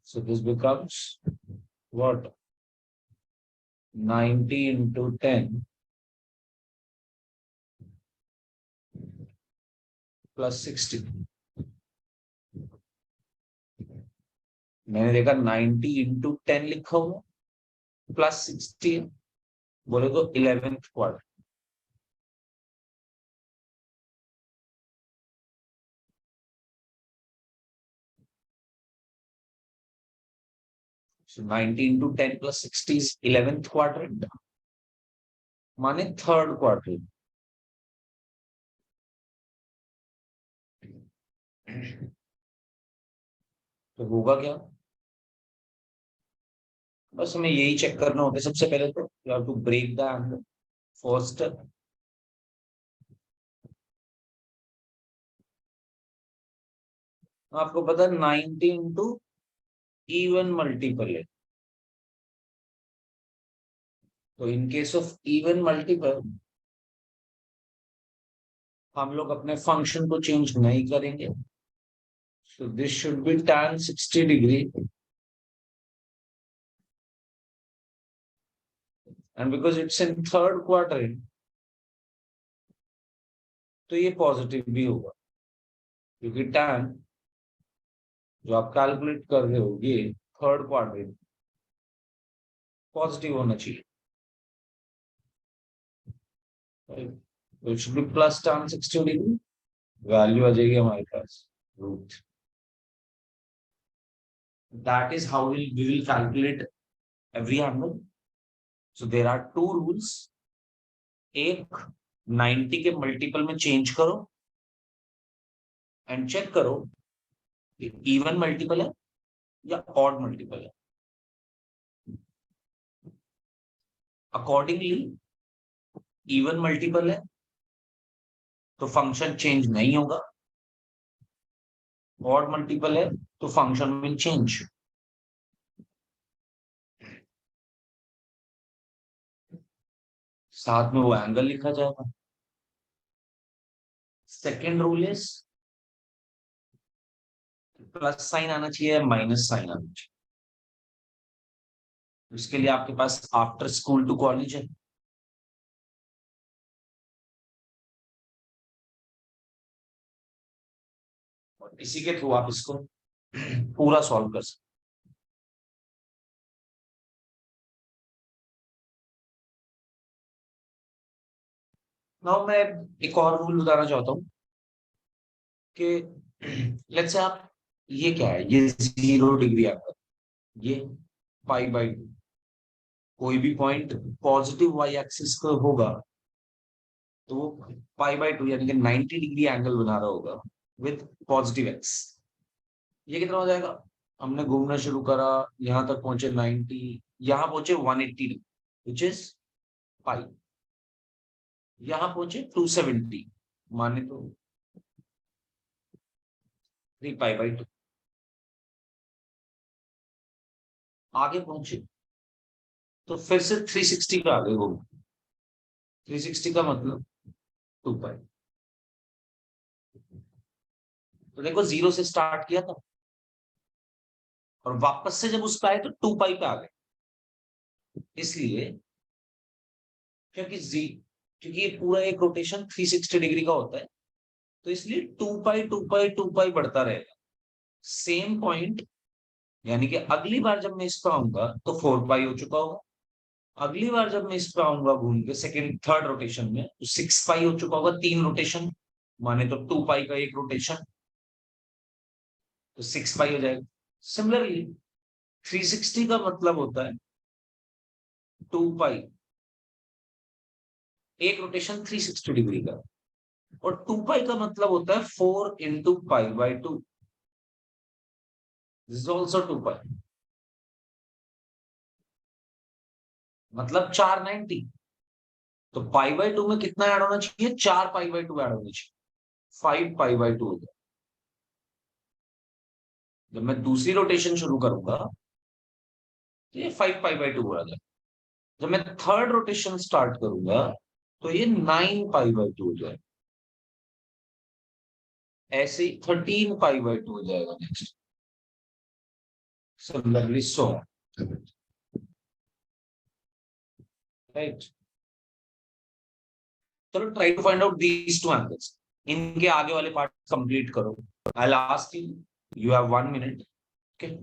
So this becomes what? 90 into 10 plus 60. मैंने देखा 90 into 10 लिखा हुआ प्लस 60 बोले तो 11th quarter. So 90 into 10 plus 60 is 11th quadrant. माने थर्ड क्वार्टर. तो होगा क्या? बस हमें यही चेक करना होता है सबसे पहले. तो you have to break the angle first. आपको पता है 90 इंटू इवन मल्टीपल है. तो in case of even multiple हम लोग अपने फंक्शन को चेंज नहीं करेंगे. So this should be tan 60 degree. And because it's in third quadrant तो ये पॉजिटिव भी होगा, क्योंकि tan जो आप कैलकुलेट कर रहे हो ये थर्ड क्वाड्रेंट पॉजिटिव होना चाहिए. तो it should be plus tan 60 degree. Value आ जाएगी हमारे पास root. That is how we will calculate every angle. So there are two rules. एक 90 के मल्टीपल में चेंज करो एंड चेक करो कि इवन मल्टीपल है या ऑड मल्टीपल है. अकॉर्डिंगली इवन मल्टीपल है तो फंक्शन चेंज नहीं होगा. ऑड मल्टीपल है तो फंक्शन विल चेंज. साथ में वो एंगल लिखा जाएगा. Second rule is plus sign आना चाहिए, माइनस साइन आना चाहिए. इसके लिए आपके पास आफ्टर स्कूल टू कॉलेज है. और इसी के थ्रू आप इसको पूरा सॉल्व कर सकते. नाउ मैं एक और रूल बताना चाहता हूँ कि लेट्स से आप, ये क्या है, ये 0 डिग्री एंगल, ये π/2. कोई भी पॉइंट पॉजिटिव वाई एक्सिस का होगा तो वो π/2 यानी कि 90 डिग्री एंगल बना रहा होगा विद पॉजिटिव एक्स. ये कितना हो जाएगा? हमने घूमना शुरू करा, यहां तक पहुंचे 90, यहां पहुंचे 180 डिग्री विच इज पाई. यहां पहुंचे 270 माने तो 3π/2. आगे पहुंचे तो फिर से 360 का आगे घूम. 360 का मतलब 2π. तो देखो 0 से स्टार्ट किया था और वापस से जब उस पर आए तो 2π पे आ गए. इसलिए क्योंकि ये पूरा एक रोटेशन 360 डिग्री का होता है तो इसलिए 2π बढ़ता रहेगा. सेम पॉइंट यानी कि अगली बार जब मैं इस पर आऊंगा तो 4π हो चुका होगा. अगली बार जब मैं इस पर आऊंगा घूम के सेकेंड थर्ड रोटेशन में तो 6π हो चुका होगा. 3 रोटेशन माने तो 2π का एक रोटेशन तो 6π हो जाएगा. सिमिलरली 360 का मतलब होता है 2π, एक रोटेशन 360 डिग्री का. और 2π का मतलब होता है 4 इंटू π/2. This is also 2π. मतलब 490. तो π/2 में कितना ऐड होना चाहिए? 4π/2 ऐड होना चाहिए. 5π/2 हो गया. जब मैं दूसरी रोटेशन शुरू करूंगा तो ये 5π/2 हो जाएगा. जब मैं थर्ड रोटेशन स्टार्ट करूंगा तो ये 9π/2 हो जाएगा. ऐसे ही 13π/2 हो जाएगा next. Similarly, so on. Right. चलो try to find out these two angles. इनके आगे वाले पार्ट कंप्लीट करो. I will ask you. You have 1 minute. Okay.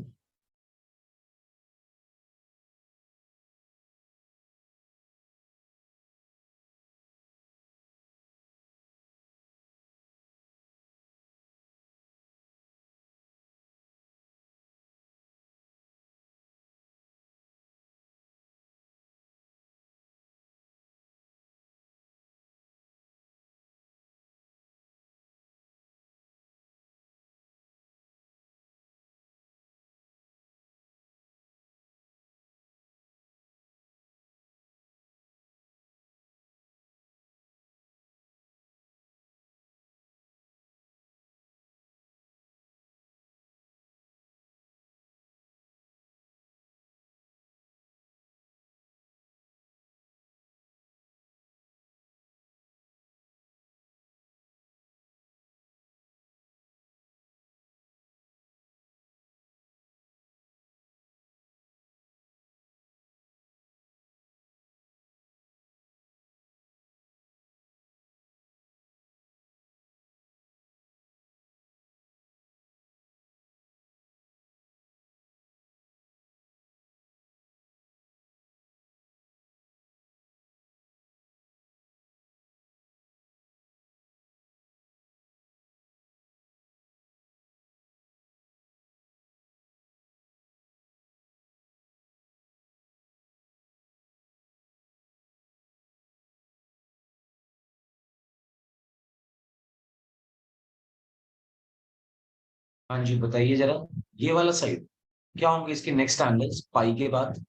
हाँ जी, बताइए जरा. ये वाला साइड क्या होंगे इसके नेक्स्ट एंगल्स पाई के बाद?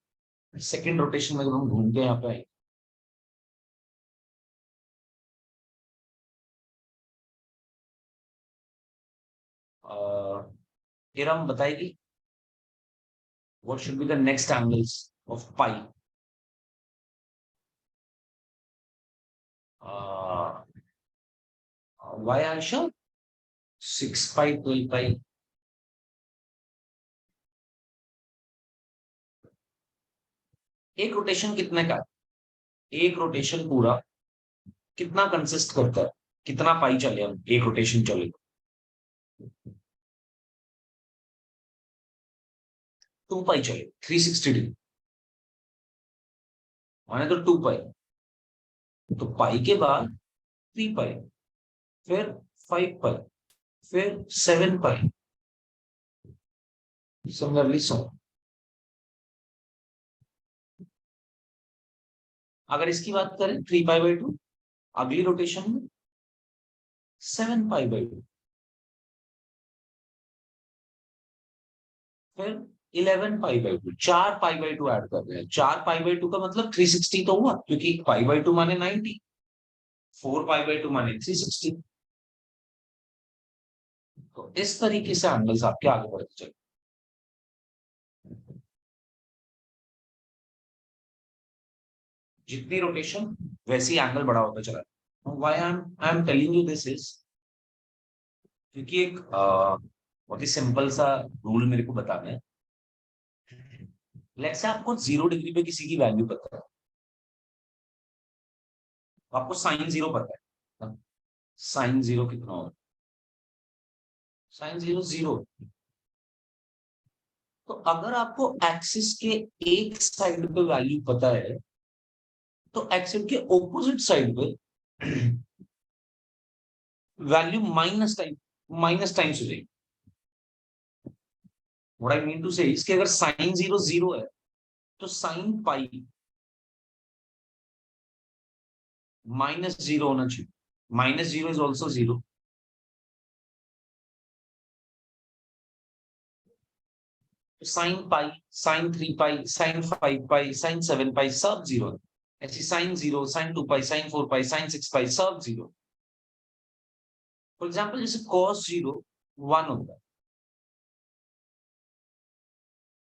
सेकंड रोटेशन में जब हम घूम के यहाँ पे आए. इरम बताएगी. What should be the next angles of pi? Why Ayesha? 6 pi, 12 pi. एक रोटेशन कितने का है? एक रोटेशन पूरा कितना कंसिस्ट करता है? कितना पाई चले हम एक रोटेशन चले? 2 पाई चले, 360 डिग्री. माने तो 2 पाई. तो पाई के बाद 3 पाई, फिर 5 पाई, फिर 7 पाई. Similarly so. अगर इसकी बात करें 3 पाई/2, अगली रोटेशन में 7 पाई/2, फिर 11 पाई/2. 4 पाई/2 ऐड कर रहे हैं. 4 पाई/2 का मतलब 360 तो हुआ, क्योंकि पाई/2 माने 90. 4 पाई/2 माने 360. तो इस तरीके से एंगल्स आपके आगे बढ़ते चले. जितनी रोटेशन वैसी एंगल बड़ा होता चला. Why I am telling you this is, क्योंकि एक बहुत ही सिंपल सा रूल मेरे को बताना है. लेट्स से आपको 0 डिग्री पे किसी की वैल्यू पता है. तो आपको साइन 0 पता है. साइन 0 कितना होगा? साइन 0 0. तो अगर आपको एक्सिस के एक साइड पे वैल्यू पता है, तो एक्सिस के ऑपोजिट साइड पे वैल्यू माइनस टाइम्स हो जाएगी. व्हाट आई मीन टू से इसके, अगर साइन 0 0 है, तो साइन पाई -0 होना चाहिए. -0 is also 0. Sine pi, sine 3 pi, sine 5 pi, sine 7 pi सब 0 है. ऐसी sine 0, sine 2 pi, sine 4 pi, sine 6 pi सब 0. फॉर एग्जाम्पल जैसे cos 0 1 होता है.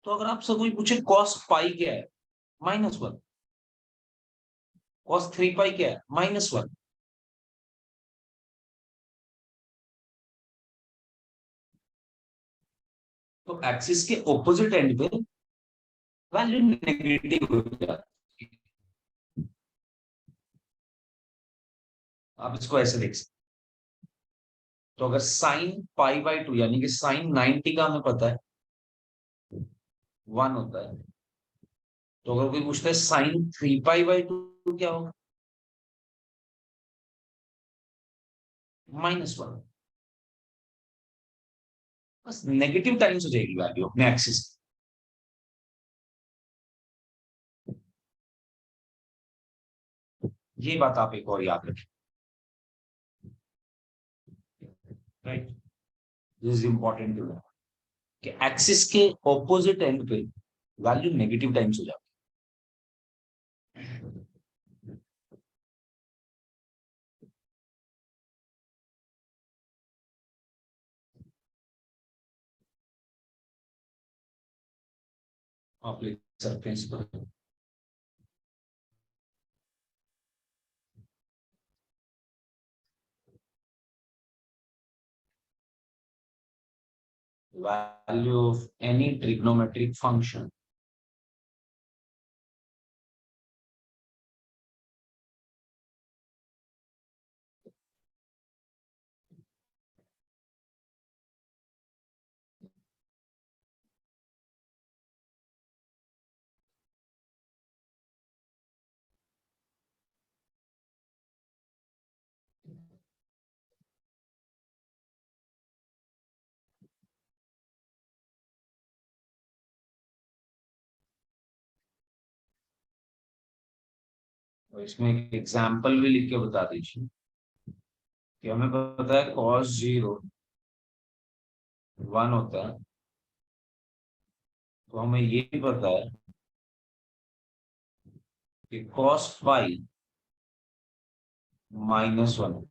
तो अगर आपसे कोई पूछे cos पाई क्या है? -1. cos 3 पाई क्या है? -1. तो एक्सिस के ऑपोजिट एंड पे वैल्यू नेगेटिव हो जाती है। आप इसको ऐसे देख सकते हैं। तो अगर साइन पाई बाई टू यानी कि साइन 90 का हमें पता है 1 होता है, तो अगर कोई पूछता है साइन 3 पाई बाई टू क्या होगा, -1। बस नेगेटिव टाइम्स हो जाएगी वैल्यू अपने एक्सिस। ये बात आप एक और याद रखें, right. This is important to know कि एक्सिस के ऑपोजिट एंड पे वैल्यू नेगेटिव टाइम्स हो जाती है। आप लिख सकते हैं इसको। Value of any trigonometric function और इसमें एक एग्जाम्पल भी लिख के बता दीजिए कि हमें पता है cos 0 1 होता है, तो हमें ये भी पता है कि cos पाई -1।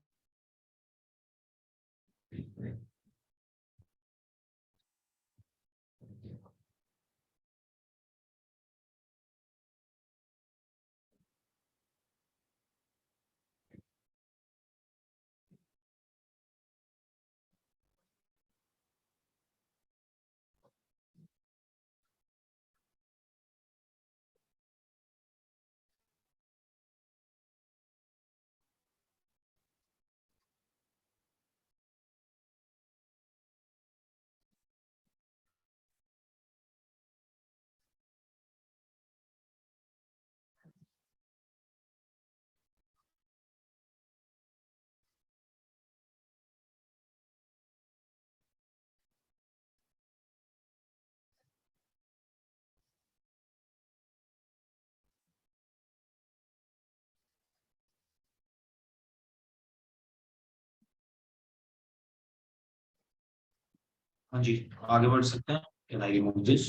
हाँ जी, आगे बढ़ सकते हैं। Can I remove this?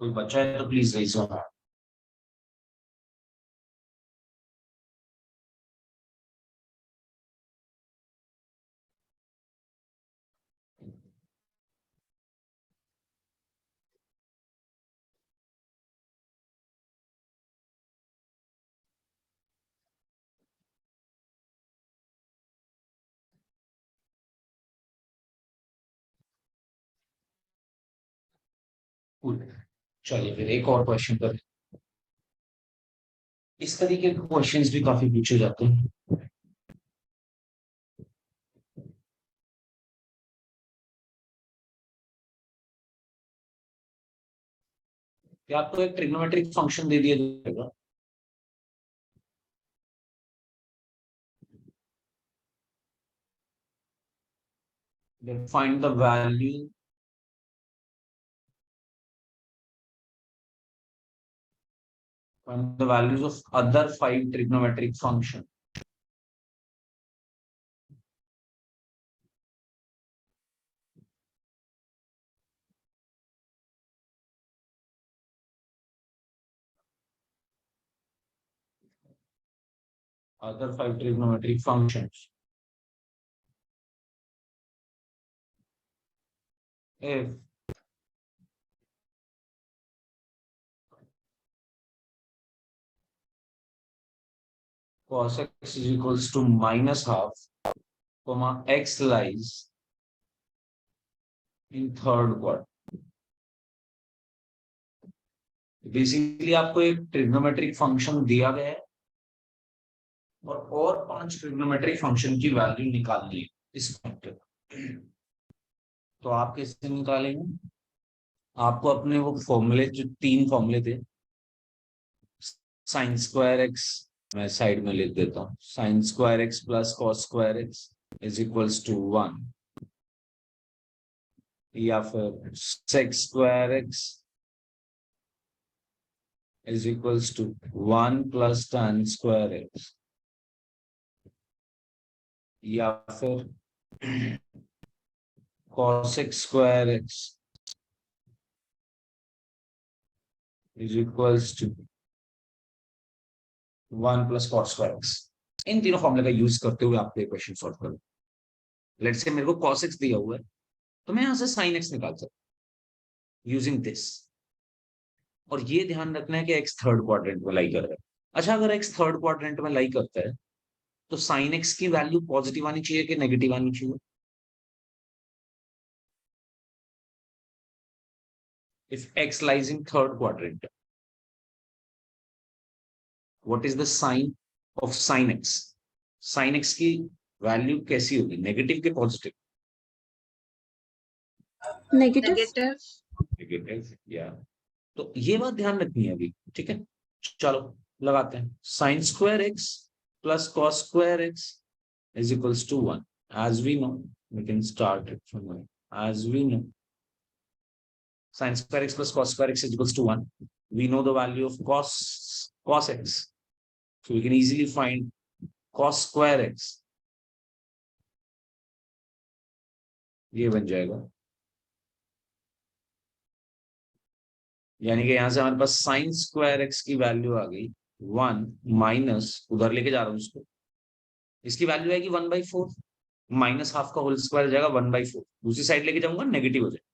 कोई बच्चा है तो प्लीज रेज योर हैंड। चलिए फिर एक और क्वेश्चन करें। इस तरीके के क्वेश्चंस भी काफी पूछे जाते हैं। कि आपको एक ट्रिग्नोमेट्रिक फंक्शन दे दिया जाएगा, then find the values of other 5 trigonometric function। other 5 trigonometric functions if cos x is equals to -12, comma x lies in third quadrant. Basically आपको एक ट्रिग्नोमेट्रिक फंक्शन दिया गया है और 5 ट्रिग्नोमेट्रिक फंक्शन की वैल्यू निकालनी है इस पॉइंट पे। तो आप कैसे निकालेंगे? आपको अपने वो फॉर्मूले, जो 3 फॉर्मूले थे, साइन स्क्वायर एक्स, मैं साइड में लिख देता हूँ, sine square x plus cos square x is equals to 1, या फिर sec square x is equals to 1 plus tan square x, या फिर cosec square x is equals to 1 plus cos square x. इन तीनों फॉर्मूले का यूज करते हुए आपको एक क्वेश्चन सॉल्व करो। लेट्स से मेरे को cos x दिया हुआ है, तो मैं यहां से sin x निकाल सकता हूं यूजिंग दिस। और ये ध्यान रखना है कि x थर्ड क्वाड्रेंट में लाई कर रहा है। अच्छा, अगर x थर्ड क्वाड्रेंट में लाई करता है तो sin x की वैल्यू पॉजिटिव आनी चाहिए कि नेगेटिव आनी चाहिए? If x lies in third quadrant, what is the sign of sin x? Sin x की वैल्यू कैसी होगी, नेगेटिव के पॉजिटिव? नेगेटिव। नेगेटिव, या। तो ये बात ध्यान रखनी है अभी, ठीक है। चलो लगाते हैं, sine square x plus cos square x is equals to 1। As we know, we can start it from as we know, sin square x plus cos square x is equals to 1. We know the value of cos x. So we can easily find cos square x. ये बन जाएगा, यानी कि यहां से हमारे पास sign square x की value आ गई 1 माइनस, उधर लेके जा रहा हूं उसको, इसकी वैल्यू आएगी 1/4, माइनस हाफ का होल स्क्वायर जाएगा 1/4, दूसरी साइड लेके जाऊंगा नेगेटिव हो जाएगा।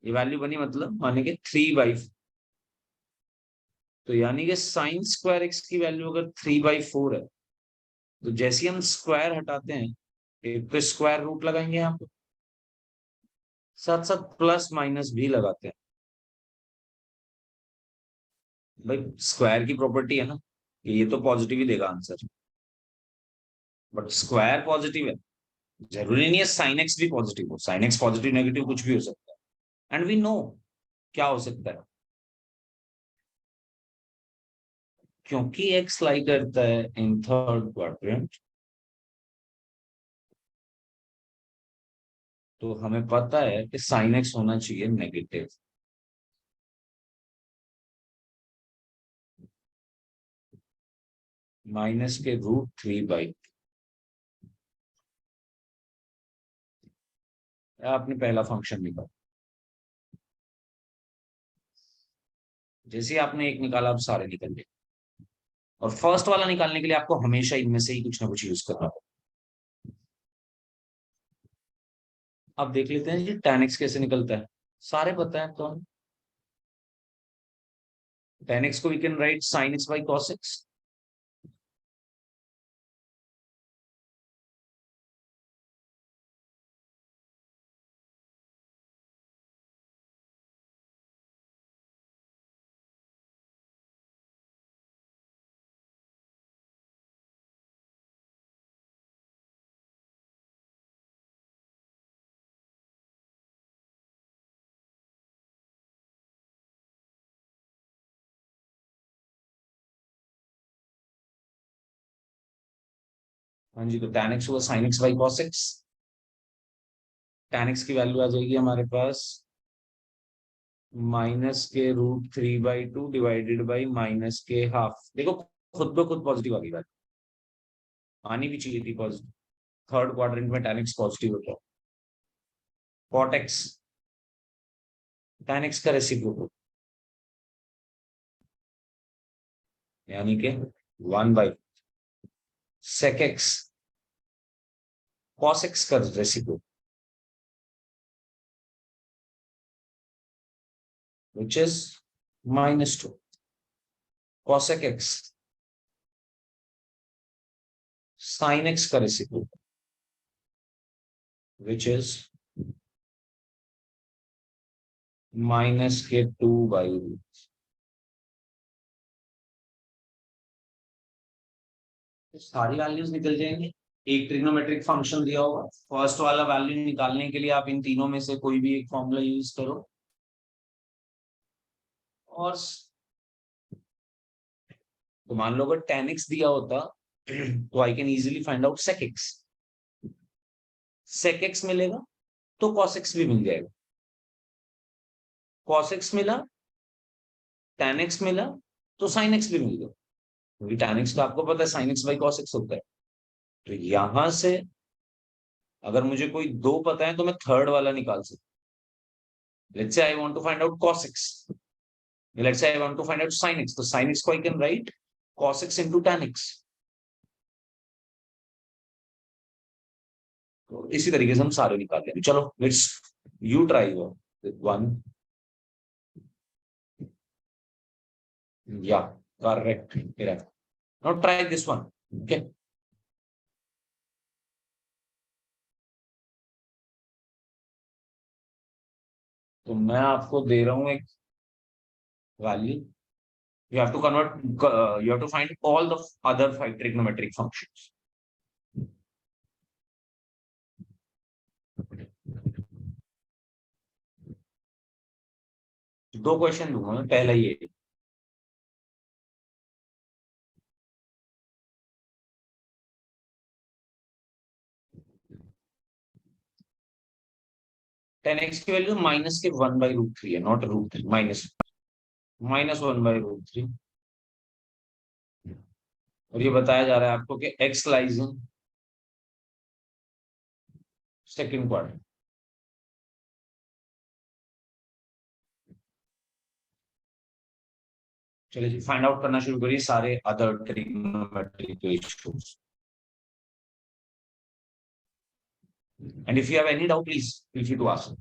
ये वैल्यू बनी मतलब माने कि 3/4। तो यानी कि साइन स्क्वायर एक्स की वैल्यू अगर 3/4 है, तो जैसे हम स्क्वायर हटाते हैं, एक तो स्क्वायर रूट लगाएंगे यहाँ पे, साथ साथ प्लस माइनस भी लगाते हैं। भाई स्क्वायर की प्रॉपर्टी है ना कि ये तो पॉजिटिव ही देगा आंसर, बट स्क्वायर पॉजिटिव है, जरूरी नहीं है साइन एक्स भी पॉजिटिव हो। साइन एक्स पॉजिटिव नेगेटिव कुछ भी हो सकता है, एंड वी नो क्या हो सकता है, क्योंकि एक्स लाई करता है इन थर्ड क्वाड्रेंट, तो हमें पता है कि साइन एक्स होना चाहिए नेगेटिव। माइनस के √3/, आपने पहला फंक्शन निकाला, जैसे आपने एक निकाला अब सारे निकल गए। और फर्स्ट वाला निकालने के लिए आपको हमेशा इनमें से ही कुछ ना कुछ यूज करना होगा। अब देख लेते हैं जी tan x कैसे निकलता है, सारे पता है तो। tan x को we can write sin x by cos x। हाँ जी, तो tan x हुआ sin x by cos x। tan x की वैल्यू आ जाएगी हमारे पास माइनस के √3/2 डिवाइडेड बाई माइनस के हाफ। देखो खुद ब खुद पॉजिटिव आ गई बात, आनी भी चाहिए थी पॉजिटिव। थर्ड क्वाड्रेंट में tan x पॉजिटिव होता है। cot x tan x का रेसिप्रोकल, यानी कि 1/, sec x cos x का reciprocal, which is -2 cosec x sin x का रेसिप्रोकल, which is माइनस के 2/रूट। सारी वैल्यूज निकल जाएंगे। एक ट्रिग्नोमेट्रिक फंक्शन दिया होगा, फर्स्ट वाला वैल्यू निकालने के लिए आप इन तीनों में से कोई भी एक फॉर्मूला यूज करो और तो मान लो अगर tan x दिया होता तो I can easily find out sec x। sec x मिलेगा तो cos x भी मिल जाएगा। cos x मिला, tan x मिला तो sin x भी मिल गया, क्योंकि tan x का आपको पता है sin x by cos x होता है। तो यहां से अगर मुझे कोई दो पता है तो मैं थर्ड वाला निकाल सकता। Let's say I want to find out cos x, let's say I want to find out sin x, तो sin x को I can write cos x into tan x। तो इसी तरीके से हम सारे निकाल लेंगे। चलो लेट्स यू ट्राई वन। या correct, now try this one. Okay, तो मैं आपको दे रहा हूं एक value, you have to convert, you have to find all the other 5 trigonometric functions। दो क्वेश्चन दूंगा मैं, पहला ये 10x की वैल्यू माइनस के 1/√3 है, नॉट √3, -1/√3। और ये बताया जा रहा है आपको कि x lies in second quadrant. चलिए जी फाइंड आउट करना शुरू करिए सारे other trigonometric ratios. And if you have any doubt please feel free to ask.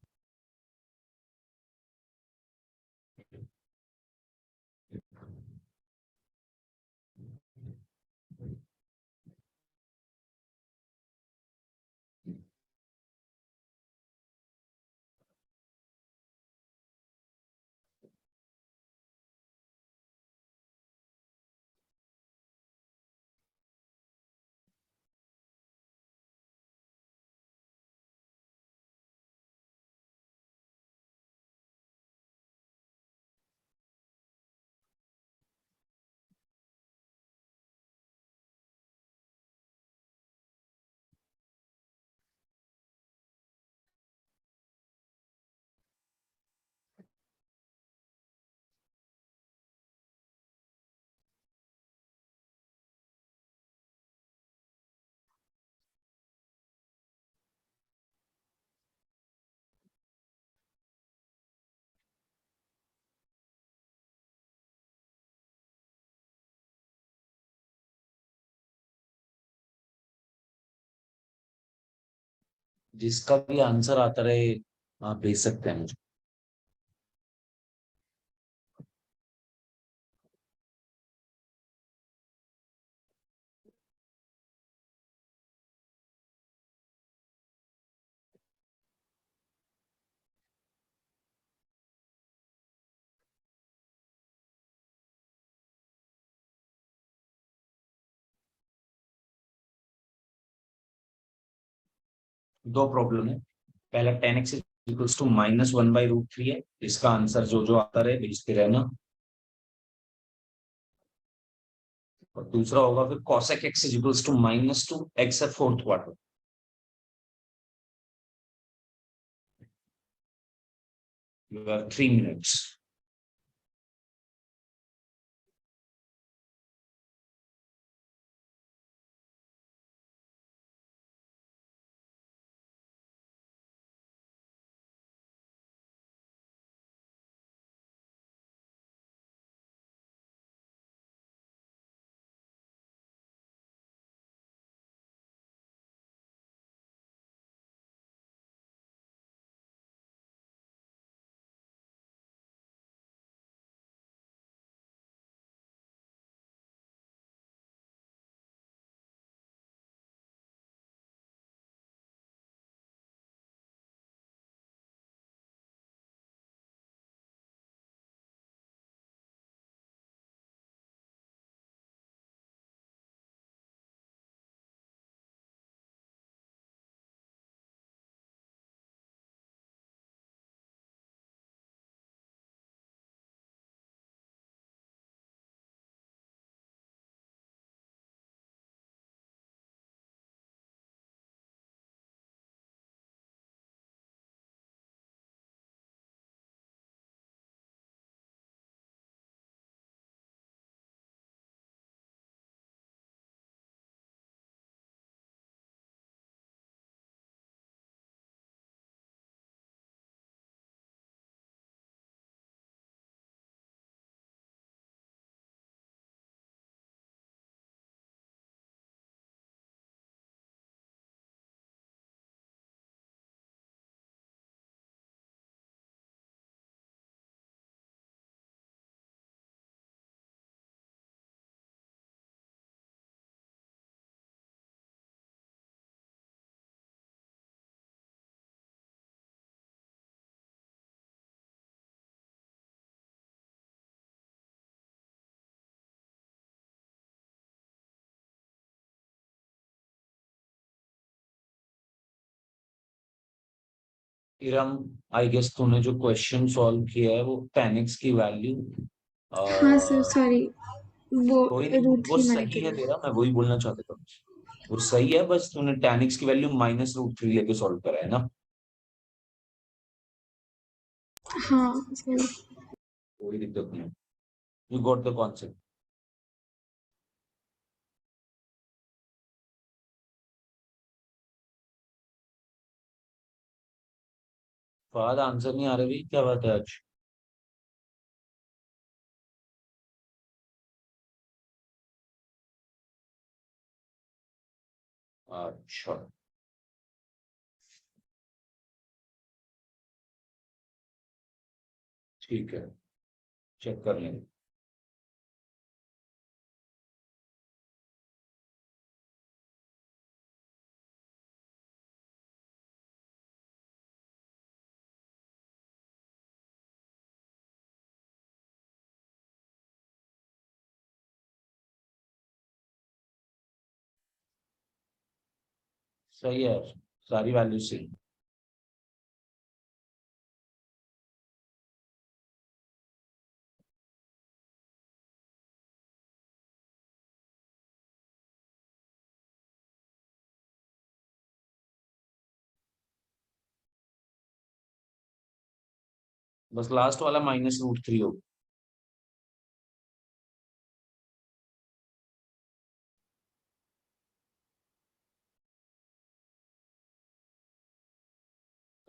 जिसका भी आंसर आता रहे आप भेज सकते हैं मुझे। दो प्रॉब्लम है। पहला 10x इक्वल्स टू -1/√3 है, इसका आंसर जो जो आता रहे भेजते रहना। और दूसरा होगा फिर cosec x equals to -2x है fourth quadrant. You have 3 minutes। Iram, I guess तूने जो क्वेश्चन सॉल्व किया है वो 10x की वैल्यू, हाँ सर, सॉरी, वो कोई नहीं, रूट वो थ्री माने सही के है लिए। तेरा, मैं वही बोलना चाहता था। वो सही है, बस तूने 10x की वैल्यू -√3 लेके सॉल्व करा है ना। हाँ सर। कोई दिक्कत नहीं, you got the concept. Fahad answer नहीं आ रहा भाई, क्या बात है आज। अच्छा, ठीक है, चेक कर लेंगे। सही है यार, सारी वैल्यू सही। बस लास्ट वाला -√3 हो।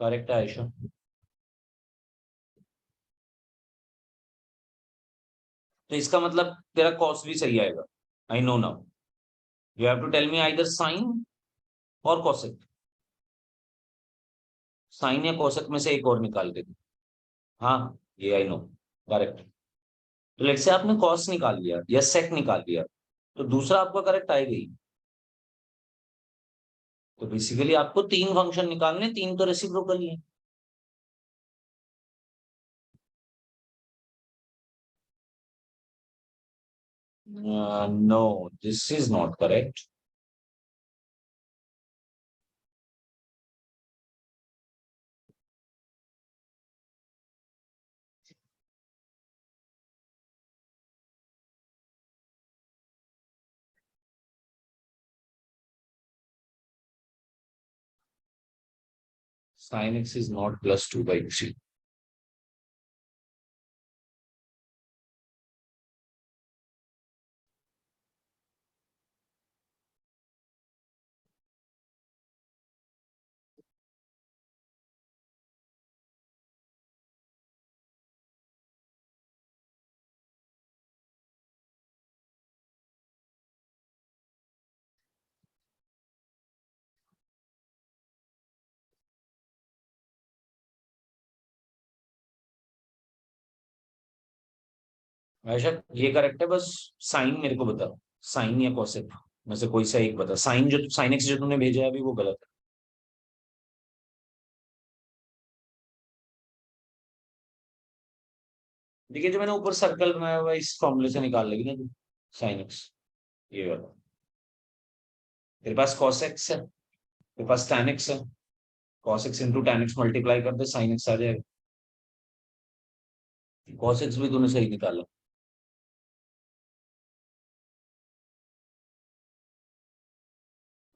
करेक्ट है आयशा। तो इसका मतलब तेरा कॉस भी सही आएगा। I know now, you have to tell me either sine और कोसेक। साइन या कोसेक में से एक और निकाल के दो। हाँ, ये आई नो, करेक्ट। तो लेट्स से आपने कॉस निकाल लिया या सेक निकाल लिया, तो दूसरा आपका करेक्ट आएगा ही। तो बेसिकली आपको तीन फंक्शन निकालने, तीन तो रेसिप्रोकल ही है। No, this is not correct. Sine x is not +2/3। ऐसा, ये करेक्ट है, बस साइन मेरे को बता, साइन या कोसेक में से कोई सा एक बता। साइन, जो साइन एक्स जो तूने भेजा है अभी, वो गलत है। देखिए, जो मैंने ऊपर सर्कल बनाया हुआ है, इस फॉर्मूले से निकाल लेगी ना तू, साइन एक्स, ये वाला। तेरे पास कॉस एक्स है, तेरे पास tan एक्स है, cos x into tan x multiply कर दे, साइन एक्स आ जाएगा। कॉस एक्स भी तूने सही निकाला।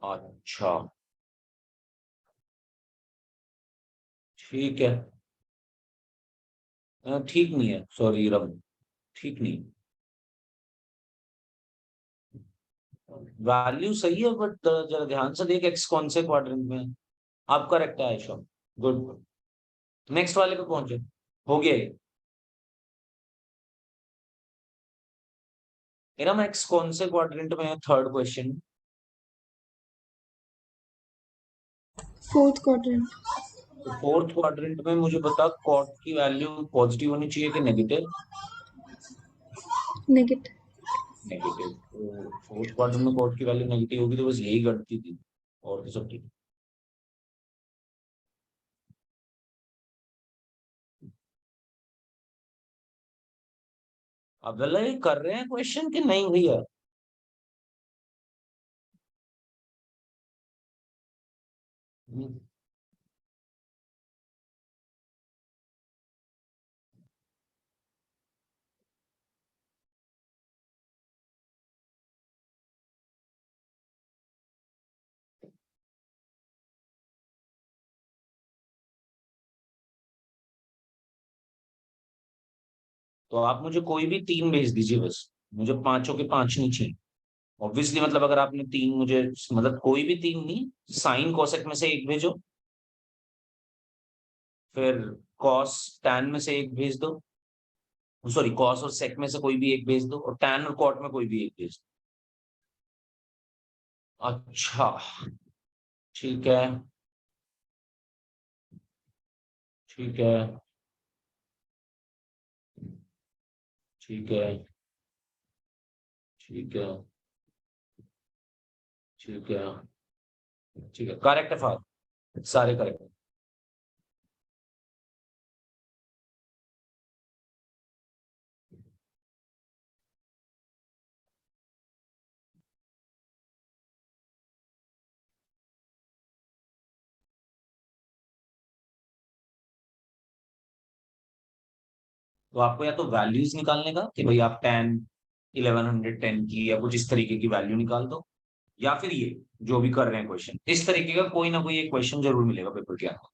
अच्छा, ठीक है। ठीक नहीं है, सॉरी रम, ठीक नहीं। वैल्यू सही है, बट जरा ध्यान से देख, एक्स कौन से क्वाड्रेंट में है। आप करेक्ट है आयशा, गुड। नेक्स्ट वाले पे पहुंचे, हो गया ये। इरम, एक्स कौन से क्वाड्रेंट में है, थर्ड क्वेश्चन। Fourth quadrant. तो फोर्थ क्वाड्रेंट में मुझे बता, कॉट की वैल्यू पॉजिटिव होनी चाहिए कि नेगेटिव। नेगेटिव। नेगेटिव, तो फोर्थ क्वाड्रेंट में कॉट की वैल्यू नेगेटिव होगी, तो बस यही गलती थी, और तो सब ठीक। अब ये कर रहे हैं क्वेश्चन कि नहीं भैया। तो आप मुझे कोई भी 3 भेज दीजिए बस, मुझे पांचों के पांच नहीं चाहिए। ऑब्वियसली मतलब अगर आपने 3 मुझे, मतलब कोई भी 3 नहीं, साइन कोसेक में से एक भेजो, फिर कॉस टैन में से एक भेज दो, सॉरी कॉस और सेक में से कोई भी एक भेज दो, और टैन और कॉट में कोई भी एक भेज दो। अच्छा, ठीक है, ठीक है, ठीक है, ठीक है, ठीक है, ठीक है, करेक्ट है फादर, सारे करेक्ट है। तो आपको या तो वैल्यूज निकालने का कि भाई आप 1110 की या कुछ इस तरीके की वैल्यू निकाल दो, या फिर ये जो भी कर रहे हैं क्वेश्चन, इस तरीके का कोई ना कोई एक क्वेश्चन जरूर मिलेगा पेपर के अंदर।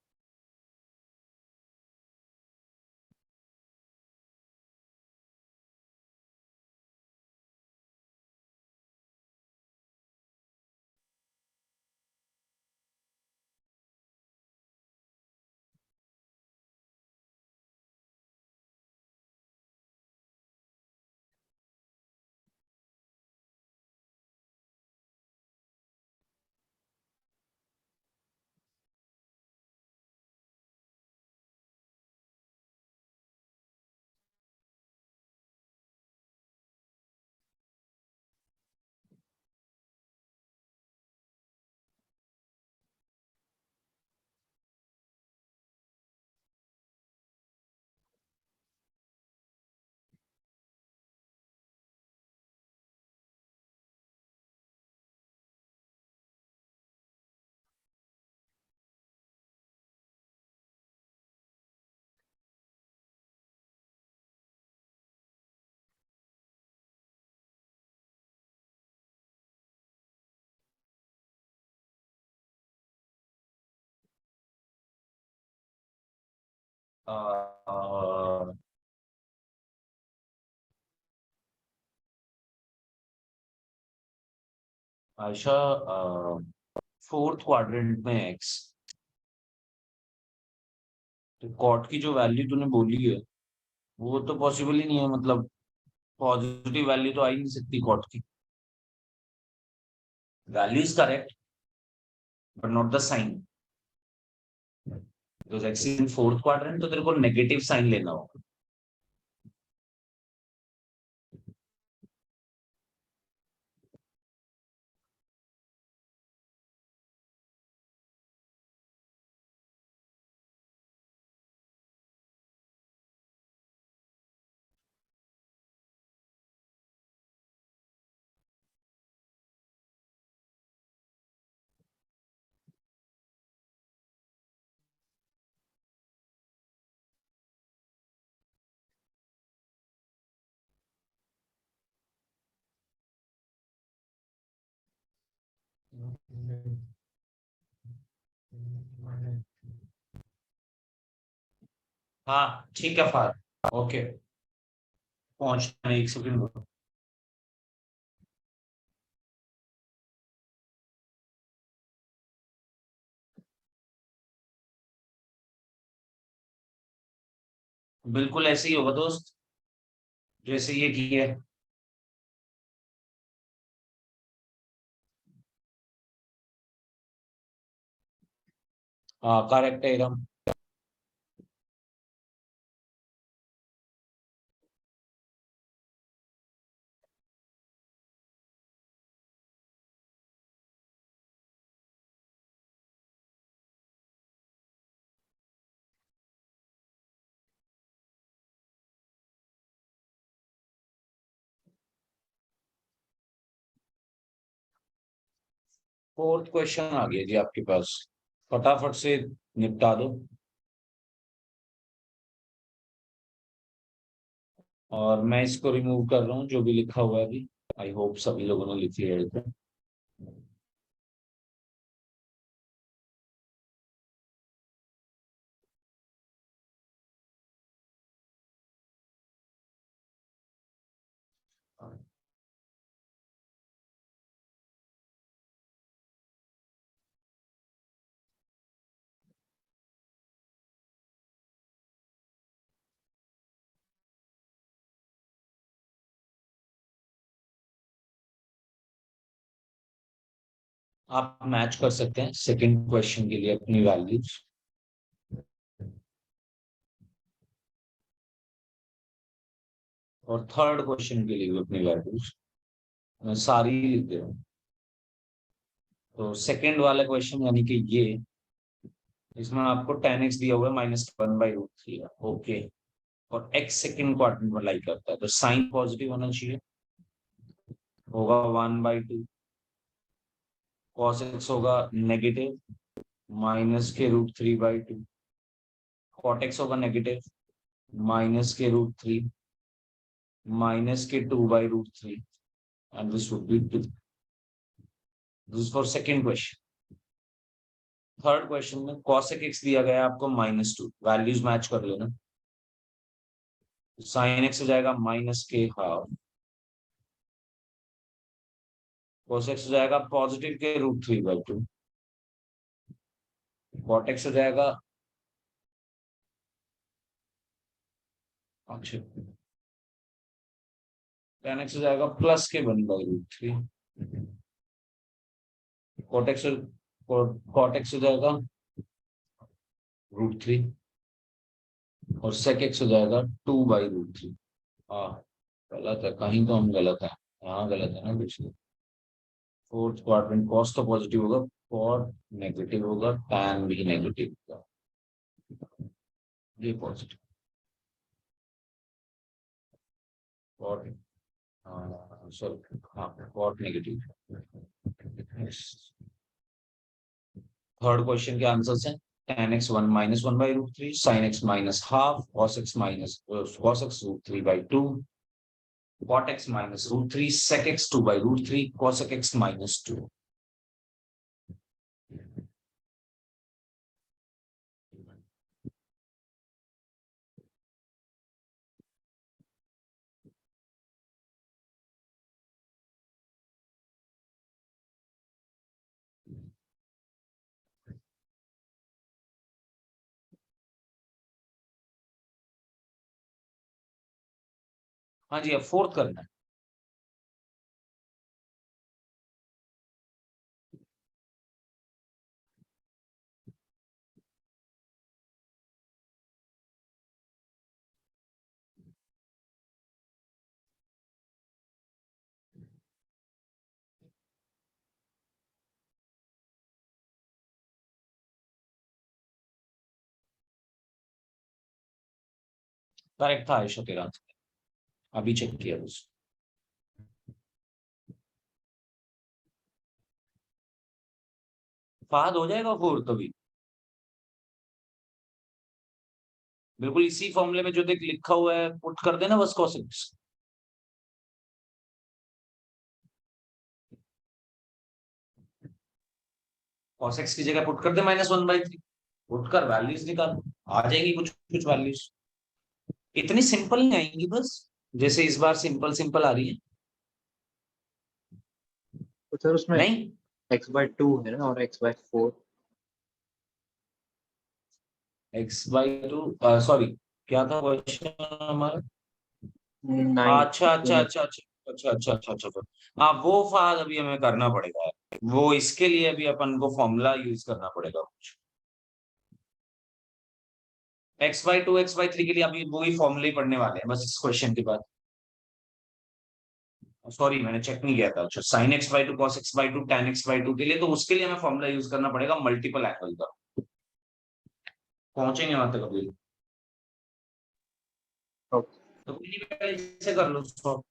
अ, अ, आयशा, फोर्थ क्वाड्रेंट में एक्स, तो कॉट की जो वैल्यू तूने बोली है वो तो पॉसिबल ही नहीं है, मतलब पॉजिटिव वैल्यू तो आ ही नहीं सकती कॉट की। Value is correct but not the sine, because x is in fourth quadrant, तो तेरे को नेगेटिव साइन लेना होगा। हाँ ठीक है फार, ओके, पहुंचना है, 1 सेकंड। बिल्कुल ऐसे ही होगा दोस्त, जैसे ये की है। हाँ करेक्ट है एकदम। फोर्थ क्वेश्चन आ गया जी आपके पास, फटाफट से निपटा दो। और मैं इसको रिमूव कर रहा हूँ जो भी लिखा हुआ है अभी। आई होप सभी लोगों ने लिख लिया है। आप मैच कर सकते हैं सेकंड क्वेश्चन के लिए अपनी वैल्यूज। और थर्ड क्वेश्चन के लिए भी अपनी वैल्यूज सारी ही लिख दे रहा हूँ। तो सेकंड वाला क्वेश्चन यानी कि ये, इसमें आपको 10x दिया हुआ है -1/√3 है। ओके। और x सेकंड क्वाड्रेंट में लाई करता है, तो साइन पॉजिटिव होना चाहिए, होगा 1/2। cos x होगा नेगेटिव -√3/2। cot x होगा negative -√3 -2/√3, and this would be 2. This is for second question. Third question में cos x दिया गया है आपको -2, वैल्यूज मैच कर लेना। sin x हो जाएगा -k½ cos x हो जाएगा पॉजिटिव के √3/2। cot x हो जाएगा, अच्छा, tan x हो जाएगा प्लस के 1/√3। cot x हो जाएगा √3 और sec x हो जाएगा 2/√3। हाँ, गलत है, कहीं तो हम गलत है, यहाँ गलत है ना कुछ। फोर्थ क्वाड्रेंट cos तो पॉजिटिव होगा, cot नेगेटिव होगा, tan भी नेगेटिव होगा, ये पॉजिटिव। cot, सॉरी, हाँ, cot नेगेटिव। थर्ड क्वेश्चन के आंसर्स हैं tan x 1 -1/√3, sin x -½ cos x √3/2, cot x -√3, sec x 2/√3, cosec x -2। हाँ जी, अब फोर्थ करना है। करेक्ट था आयुष तेरा आंसर, अभी चेक किया उस। फहद हो जाएगा फोर्थ अभी, बिल्कुल इसी फॉर्मूले में जो देख लिखा हुआ है पुट कर देना बस cos x। cos x की जगह पुट कर दे -1/3, पुट कर वैल्यूज निकाल, आ जाएगी कुछ कुछ वैल्यूज। इतनी सिंपल नहीं आएंगी बस, जैसे इस बार सिंपल सिंपल आ रही है। तो सर उसमें नहीं, x/2 है ना और x/4। x/2, सॉरी, क्या था क्वेश्चन हमारा? 9। अच्छा अच्छा अच्छा अच्छा अच्छा अच्छा अच्छा अच्छा अच्छा। हाँ, वो फाल अभी हमें करना पड़ेगा, वो इसके लिए अभी अपन को फॉर्मूला यूज करना पड़ेगा कुछ। x/2 x/3 के लिए अभी वो ही फॉर्मूले ही पढ़ने वाले हैं बस इस क्वेश्चन के बाद। सॉरी, मैंने चेक नहीं किया था। अच्छा, sin x/2 cos x/2 tan x/2 के लिए, तो उसके लिए हमें फॉर्मूला यूज करना पड़ेगा मल्टीपल एंगल का। पहुंचेंगे वहां तक अभी, तो कोई नहीं, पहले इसे कर लो solve।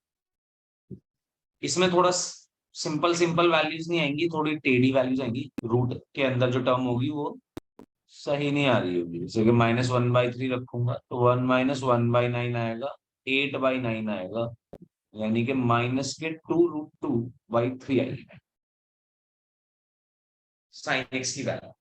इसमें थोड़ा सिंपल सिंपल वैल्यूज नहीं आएंगी, थोड़ी टेढ़ी वैल्यूज आएंगी, रूट के अंदर जो टर्म होगी वो सही नहीं आ रही होगी। जैसे कि -1/3 रखूंगा तो 1 -1/9 आएगा, 8/9 आएगा, यानी कि -2√2/3 आएगी साइन एक्स की वैल्यू।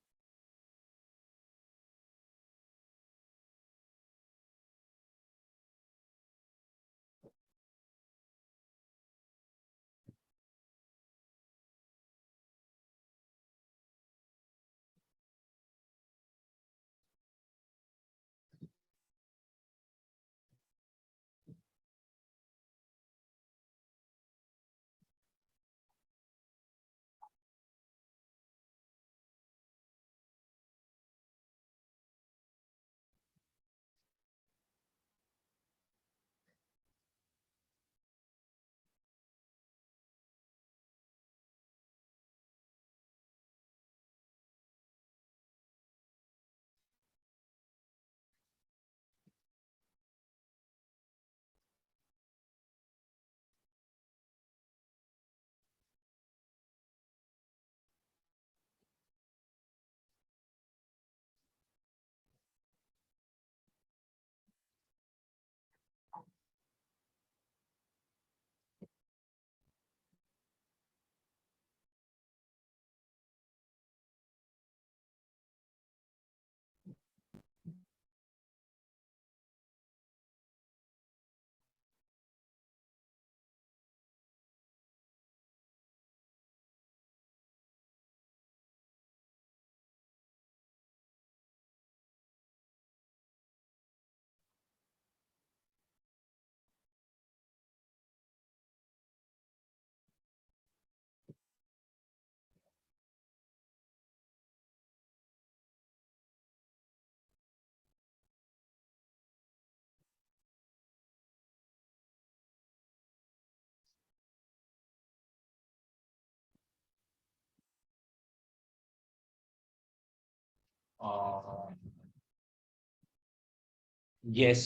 Yes,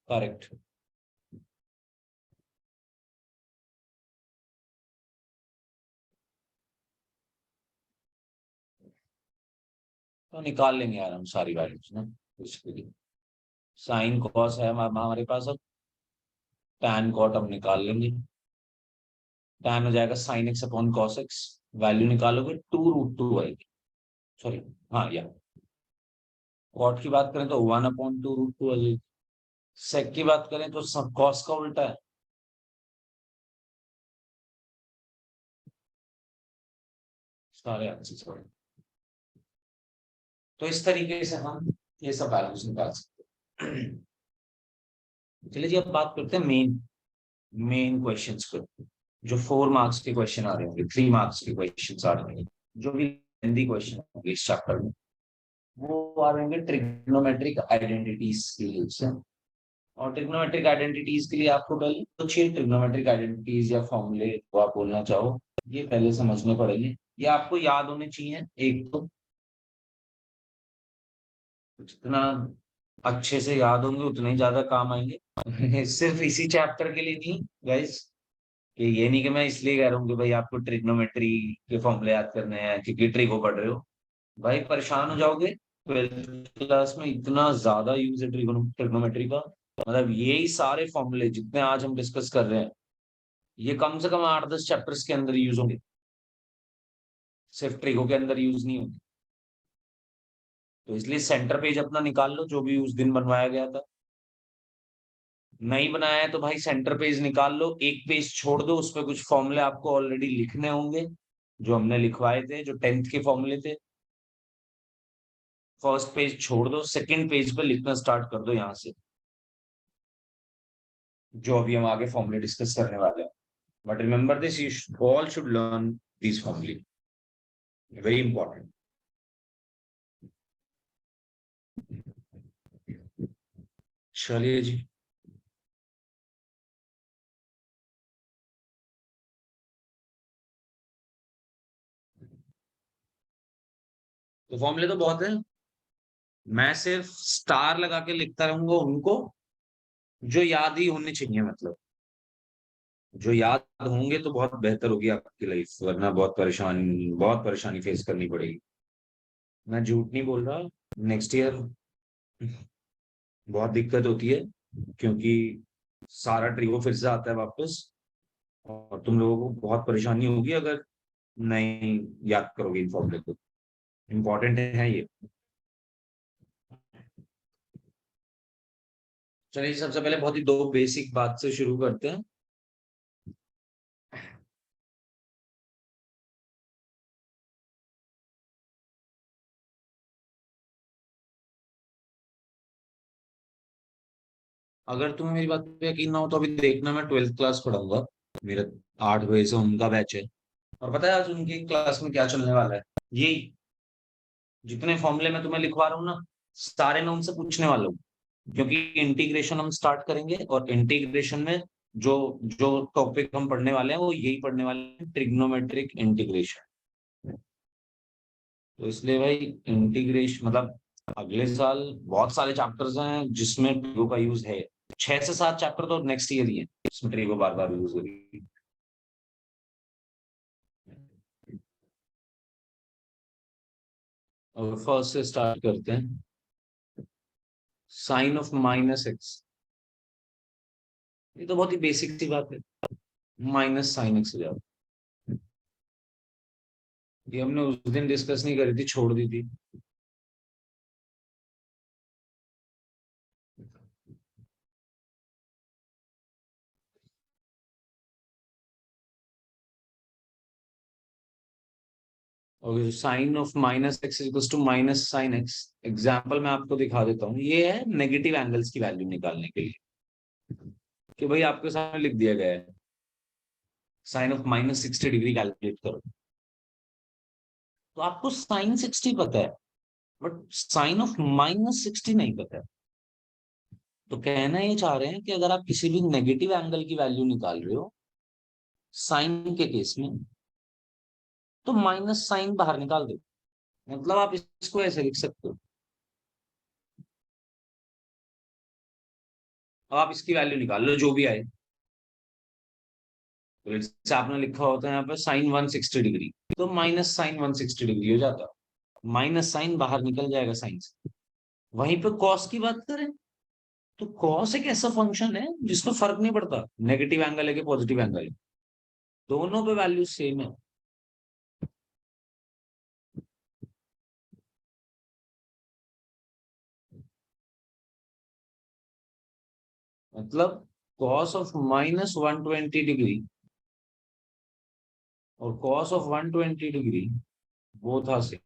correct. तो निकाल लेंगे यार हम सारी वैल्यूज ना उसके लिए। साइन कॉस है हमारे पास, अब टैन कॉट हम निकाल लेंगे। टैन हो जाएगा sine x upon cos x, value निकालोगे 2√2 आएगी। सॉरी, हाँ या कॉट की बात करें तो 1/2√2 आ जाएगी। सेक की बात करें तो सब कॉस का उल्टा है। सारे आंसर। तो इस तरीके से हम ये सब वैल्यूज निकाल सकते हैं। चलिए जी, अब बात करते हैं मेन क्वेश्चंस को, जो 4 मार्क्स के क्वेश्चन आ रहे होंगे, 3 मार्क्स के क्वेश्चन आ रहे होंगे, जो भी हिंदी क्वेश्चन होंगे इस चैप्टर में, वो आ रहे होंगे ट्रिग्नोमेट्रिक आइडेंटिटीज के लिए से। और ट्रिग्नोमेट्रिक आइडेंटिटीज के लिए आपको पहले कुछ ट्रिग्नोमेट्रिक आइडेंटिटीज या फॉर्मूले को आप बोलना चाहो, ये पहले समझने पड़ेंगे। ये आपको याद होने चाहिए। एक तो जितना अच्छे से याद होंगे उतने ही ज्यादा काम आएंगे। सिर्फ इसी चैप्टर के लिए नहीं गाइस, कि ये नहीं कि मैं इसलिए कह रहा हूँ कि भाई आपको ट्रिग्नोमेट्री के फॉर्मूले याद करने हैं क्योंकि ट्रिगो पढ़ रहे हो। भाई परेशान हो जाओगे, 12th क्लास में इतना ज्यादा यूज है ट्रिग्नोमेट्री का। मतलब यही सारे फॉर्मूले जितने आज हम डिस्कस कर रहे हैं, ये कम से कम 8-10 चैप्टर्स के अंदर यूज होंगे, सिर्फ ट्रिगो के अंदर यूज नहीं होंगे। तो इसलिए सेंटर पेज अपना निकाल लो, जो भी उस दिन बनवाया गया था। नहीं बनाया है तो भाई सेंटर पेज निकाल लो, एक पेज छोड़ दो, उस पर कुछ फॉर्मूले आपको ऑलरेडी लिखने होंगे जो हमने लिखवाए थे, जो 10th के फॉर्मूले थे। फर्स्ट पेज छोड़ दो, सेकंड पेज पे लिखना स्टार्ट कर दो यहाँ से, जो अभी हम आगे फॉर्मूले डिस्कस करने वाले हैं। But remember this, you all should learn this फॉर्मूले, वेरी इंपॉर्टेंट। चलिए जी, तो फॉर्मूले तो बहुत है, मैं सिर्फ स्टार लगा के लिखता रहूंगा उनको जो याद ही होने चाहिए। मतलब जो याद होंगे तो बहुत बेहतर होगी आपकी लाइफ, वरना बहुत परेशानी फेस करनी पड़ेगी। मैं झूठ नहीं बोल रहा, नेक्स्ट ईयर बहुत दिक्कत होती है, क्योंकि सारा ट्रिगो फिर से आता है वापस, और तुम लोगों को बहुत परेशानी होगी अगर नहीं याद करोगे इन फॉर्मूले को। इम्पोर्टेंट है ये। चलिए सबसे पहले बहुत ही दो बेसिक बात से शुरू करते हैं। अगर तुम्हें मेरी बात पे यकीन ना हो तो अभी देखना, मैं 12th क्लास पढ़ाऊंगा, मेरा 8 बजे से उनका बैच है। और पता है आज उनकी क्लास में क्या चलने वाला है? यही जितने फॉर्मूले मैं तुम्हें लिखवा रहा हूँ ना, सारे मैं उनसे पूछने वाला हूँ, क्योंकि इंटीग्रेशन हम स्टार्ट करेंगे, और इंटीग्रेशन में जो जो टॉपिक हम पढ़ने वाले हैं वो यही पढ़ने वाले हैं, ट्रिग्नोमेट्रिक इंटीग्रेशन। तो इसलिए भाई इंटीग्रेशन मतलब अगले साल बहुत सारे चैप्टर्स हैं जिसमें ट्रिगो का यूज है। 6 से 7 चैप्टर तो नेक्स्ट ईयर ही है जिसमें ट्रिगो बार बार यूज होगी। और फर्स्ट से स्टार्ट करते हैं, साइन ऑफ -x। ये तो बहुत ही बेसिक सी बात है, माइनस साइन एक्स हो जाता। ये हमने उस दिन डिस्कस नहीं करी थी, छोड़ दी थी। और sine of -x equal to minus sine x. Example मैं आपको दिखा देता हूँ, ये है नेगेटिव एंगल्स की वैल्यू निकालने के लिए, कि भाई आपके सामने लिख दिया गया है साइन ऑफ -60 डिग्री कैलकुलेट करो। तो आपको साइन 60 पता है, बट साइन ऑफ -60 नहीं पता है। तो कहना ये चाह रहे हैं कि अगर आप किसी भी नेगेटिव एंगल की वैल्यू निकाल रहे हो साइन के केस में, तो माइनस साइन बाहर निकाल दो, मतलब आप इसको ऐसे लिख सकते हो। अब आप इसकी वैल्यू निकाल लो जो भी आए। तो जैसे आपने लिखा होता है यहाँ पे साइन 160 डिग्री, तो माइनस साइन 160 डिग्री हो जाता है। माइनस साइन बाहर निकल जाएगा साइन से। वहीं पे कॉस की बात करें तो कॉस एक ऐसा फंक्शन है जिसमें फर्क नहीं पड़ता नेगेटिव एंगल है कि पॉजिटिव एंगल है, दोनों पे वैल्यू सेम है। मतलब कॉस ऑफ माइनस 120 डिग्री और कॉस ऑफ 120 डिग्री वो था सेम।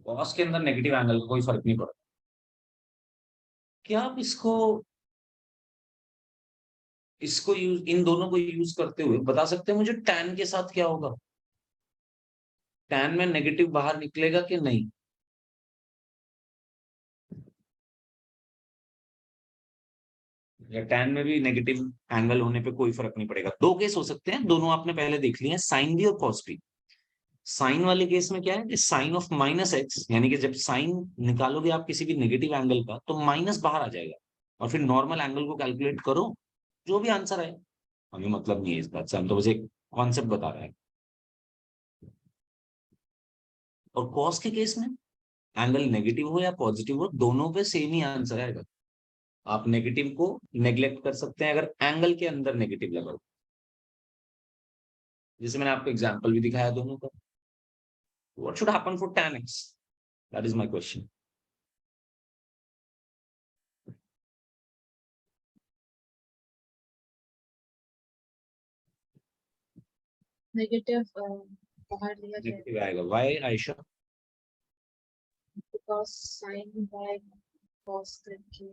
कॉस के अंदर नेगेटिव एंगल का कोई फर्क नहीं पड़ता। क्या आप इसको यूज, इन दोनों को यूज करते हुए बता सकते हैं मुझे टैन के साथ क्या होगा? टैन में नेगेटिव बाहर निकलेगा कि नहीं? या टैन में भी नेगेटिव एंगल होने पे कोई फर्क नहीं पड़ेगा? दो केस हो सकते हैं, दोनों आपने पहले देख लिए हैं, साइन भी और कॉस भी। साइन वाले केस में क्या है कि साइन ऑफ माइनस एक्स, यानी कि जब साइन निकालोगे आप किसी भी नेगेटिव एंगल का तो माइनस बाहर आ जाएगा, और फिर नॉर्मल एंगल को कैलकुलेट करो, जो भी आंसर है। हमें मतलब नहीं है इस बात से, हम तो बस एक कॉन्सेप्ट बता रहे हैं। और कॉस के केस में एंगल नेगेटिव हो या पॉजिटिव हो, दोनों पे सेम ही आंसर आएगा। आप नेगेटिव को नेग्लेक्ट कर सकते हैं अगर एंगल के अंदर नेगेटिव लगाओ, जैसे मैंने आपको एग्जांपल भी दिखाया दोनों का। What should happen for tan x? That is my question. Negative बाहर लिया जाएगा नेगेटिव आएगा, why Ayesha? Because sign by cos करके।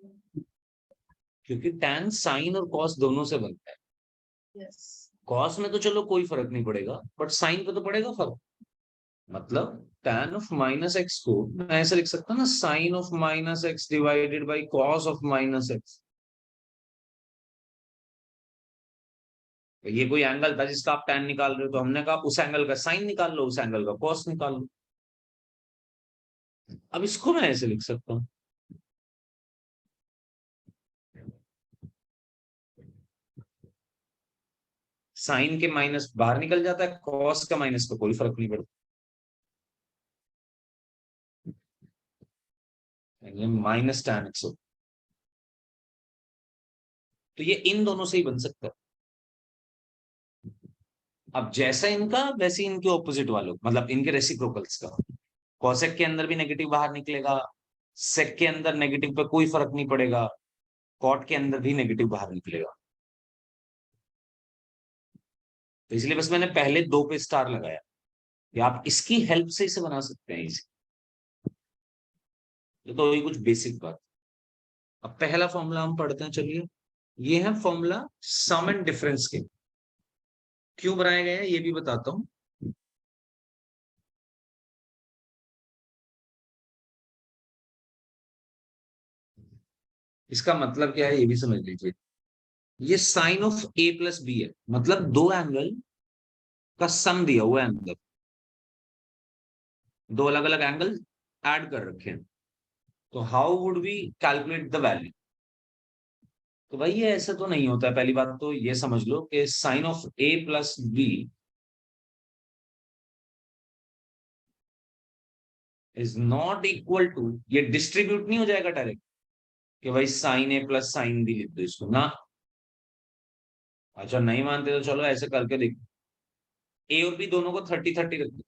क्योंकि tan साइन और cos दोनों से बनता है। यस। cos में तो चलो कोई फर्क नहीं पड़ेगा, बट साइन पे तो पड़ेगा फर्क। मतलब tan ऑफ माइनस एक्स को मैं ऐसे लिख सकता हूँ ना, sine of minus x divided by cos of minus x. ये कोई एंगल था जिसका आप tan निकाल रहे हो, तो हमने कहा उस एंगल का साइन निकाल लो, उस एंगल का कॉस निकाल लो। अब इसको मैं ऐसे लिख सकता हूँ, साइन के माइनस बाहर निकल जाता है, कॉस का माइनस का कोई फर्क नहीं पड़ता। ये माइनस tan एक्स हो, तो ये इन दोनों से ही बन सकता है। अब जैसा इनका वैसे इनके ऑपोजिट वालों, मतलब इनके रेसिप्रोकल्स का। कॉसेक के अंदर भी नेगेटिव बाहर निकलेगा, सेक के अंदर नेगेटिव पे कोई फर्क नहीं पड़ेगा, कॉट के अंदर भी नेगेटिव बाहर निकलेगा। तो इसलिए बस मैंने पहले दो पे स्टार लगाया कि आप इसकी हेल्प से इसे बना सकते हैं इसे। तो ये कुछ बेसिक बात। अब पहला फॉर्मूला हम पढ़ते हैं, चलिए। ये है फॉर्मूला सम एंड डिफरेंस के। क्यों बनाए गए हैं ये भी बताता हूं। इसका मतलब क्या है ये भी समझ लीजिए। ये sine of A plus B है, मतलब दो एंगल का सम दिया हुआ है अंदर, दो अलग अलग एंगल ऐड कर रखे हैं। तो how would we calculate the value? तो भाई ये ऐसे तो नहीं होता है। पहली बात तो ये समझ लो कि sine of A plus B is not equal to, ये डिस्ट्रीब्यूट नहीं हो जाएगा डायरेक्ट कि भाई sine A plus sine B लिख दो इसको ना। अच्छा नहीं मानते तो चलो ऐसे करके देखो, ए और बी दोनों को 30-30 रख दो,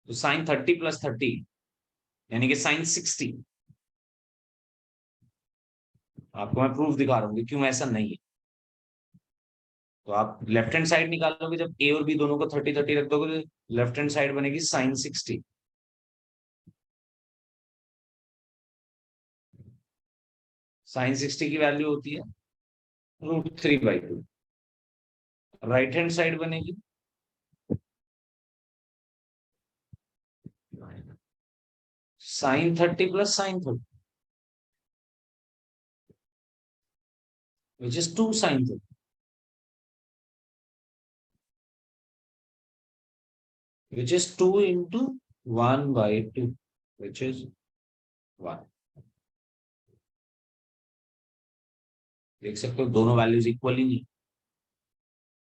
तो साइन 30 प्लस 30 यानी कि साइन 60। आपको मैं प्रूफ दिखा रहा हूँ कि क्यों ऐसा नहीं है। तो आप लेफ्ट हैंड साइड निकालोगे, जब ए और बी दोनों को 30-30 रख दोगे तो लेफ्ट हैंड साइड बनेगी साइन 60। साइन 60 की वैल्यू होती है √3/2। राइट हैंड साइड बनेगी sine 30 plus sine 30। which is 2 sin 30, which is 2 into 1 by 2, which is 1. देख सकते हो दोनों वैल्यूज इक्वल ही नहीं,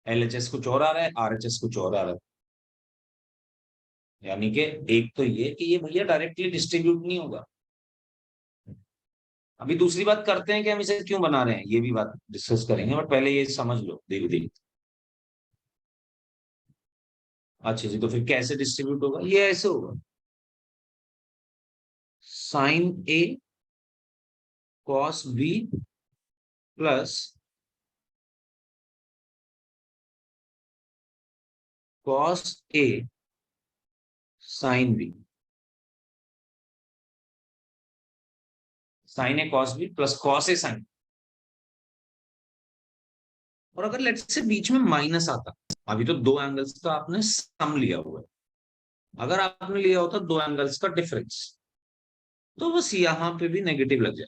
LHS कुछ और आ रहा है, RHS कुछ और आ रहा है। यानी कि एक तो ये कि ये भैया डायरेक्टली डिस्ट्रीब्यूट नहीं होगा। अभी दूसरी बात करते हैं कि हम इसे क्यों बना रहे हैं, ये भी बात डिस्कस करेंगे, बट पहले ये समझ लो धीरे धीरे। अच्छा जी, तो फिर कैसे डिस्ट्रीब्यूट होगा? ये ऐसे होगा, sine A cos B plus cos A sin B, sine A cos B plus cos A sin। और अगर लेट्स से बीच में माइनस आता, अभी तो दो एंगल्स का आपने सम लिया हुआ है, अगर आपने लिया होता दो एंगल्स का डिफरेंस, तो बस यहां पे भी नेगेटिव लग जाए।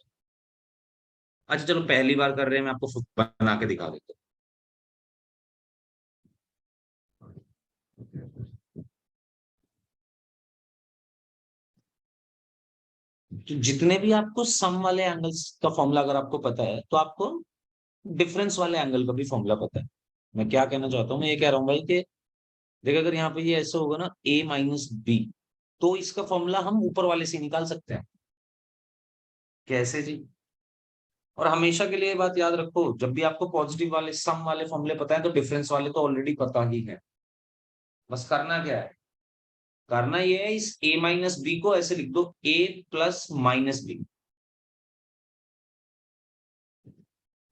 अच्छा चलो पहली बार कर रहे हैं, मैं आपको खुद बना के दिखा देता हूँ। तो जितने भी आपको सम वाले एंगल्स का फॉर्मूला अगर आपको पता है, तो आपको डिफरेंस वाले एंगल का भी फॉर्मूला पता है। मैं क्या कहना चाहता हूँ, मैं ये कह रहा हूँ भाई कि देखो अगर यहाँ पे ये ऐसे होगा ना A माइनस B, तो इसका फॉर्मूला हम ऊपर वाले से निकाल सकते हैं। कैसे जी? और हमेशा के लिए ये बात याद रखो, जब भी आपको पॉजिटिव वाले सम वाले फॉर्मूले पता है, तो डिफरेंस वाले तो ऑलरेडी पता ही है। बस करना क्या है, करना ये है इस A माइनस B को ऐसे लिख दो, A प्लस माइनस B।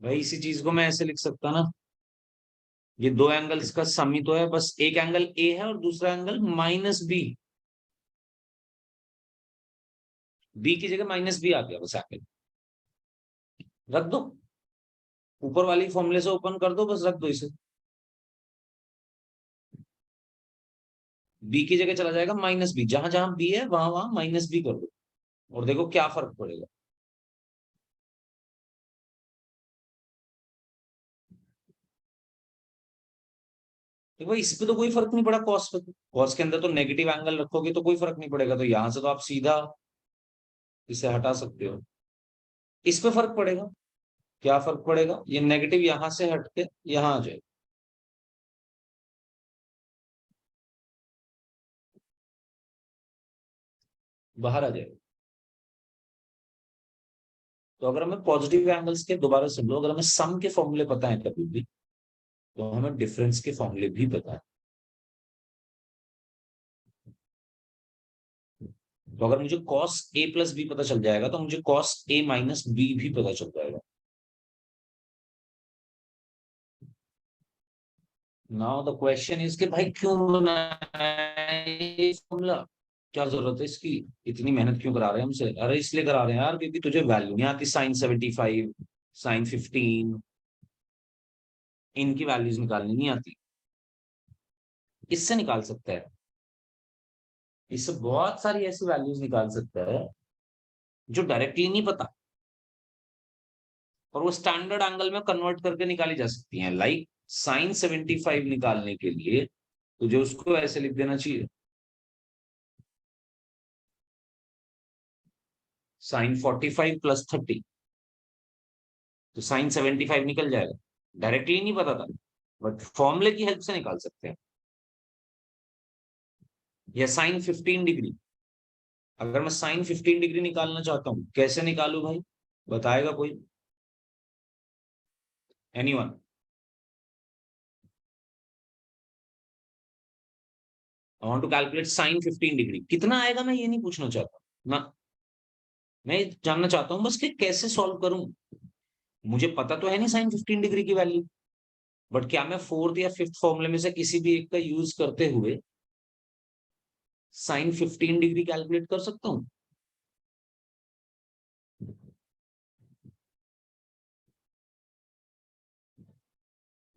भाई इसी चीज को मैं ऐसे लिख सकता ना, ये दो एंगल्स का सम ही तो है, बस एक एंगल A है और दूसरा एंगल माइनस B। B की जगह माइनस B आ गया, बस एंगल रख दो, ऊपर वाली फॉर्मूले से ओपन कर दो, बस रख दो इसे। B की जगह चला जाएगा माइनस B, जहां जहां B है वहां वहां माइनस B कर दो, और देखो क्या फर्क पड़ेगा। देखो इस पे तो कोई फर्क नहीं पड़ा, कॉस पे, कॉस के अंदर तो नेगेटिव एंगल रखोगे तो कोई फर्क नहीं पड़ेगा, तो यहां से तो आप सीधा इसे हटा सकते हो। इस पे फर्क पड़ेगा, क्या फर्क पड़ेगा, ये नेगेटिव यहां से हट के यहां आ जाए, बाहर आ जाए। तो अगर हमें पॉजिटिव एंगल्स के, दोबारा सुन लो, अगर हमें सम के फॉर्मूले पता है कभी भी, तो हमें डिफरेंस के फॉर्मूले भी पता है। तो अगर मुझे cos A प्लस बी पता चल जाएगा, तो मुझे cos A माइनस बी भी पता चल जाएगा। नाउ द क्वेश्चन इज कि भाई क्यों बनाया ये फॉर्मूला, क्या जरूरत है इसकी, इतनी मेहनत क्यों करा रहे हैं हमसे? अरे इसलिए करा रहे हैं यार, क्योंकि तुझे वैल्यू नहीं आती, साइन 75 साइन 15 इनकी वैल्यूज निकालनी नहीं आती। इससे निकाल सकता है, इससे बहुत सारी ऐसी वैल्यूज निकाल सकता है जो डायरेक्टली नहीं पता, और वो स्टैंडर्ड एंगल में कन्वर्ट करके निकाली जा सकती हैं। लाइक साइन 75 निकालने के लिए तुझे उसको ऐसे लिख देना चाहिए, साइन 45 प्लस 30, तो साइन 75 निकल जाएगा। डायरेक्टली नहीं पता था, बट फॉर्मूले की हेल्प से निकाल सकते हैं। या साइन 15 डिग्री, अगर मैं साइन 15 डिग्री निकालना चाहता हूं, कैसे निकालू भाई, बताएगा कोई? Anyone? I want to calculate sine 15 degree, कितना आएगा मैं ये नहीं पूछना चाहता ना, मैं जानना चाहता हूं बस कि कैसे सॉल्व करूं। मुझे पता तो है नहीं साइन 15 डिग्री की वैल्यू, बट क्या मैं फोर्थ या फिफ्थ फॉर्मूले में से किसी भी एक का यूज करते हुए साइन 15 डिग्री कैलकुलेट कर सकता हूं?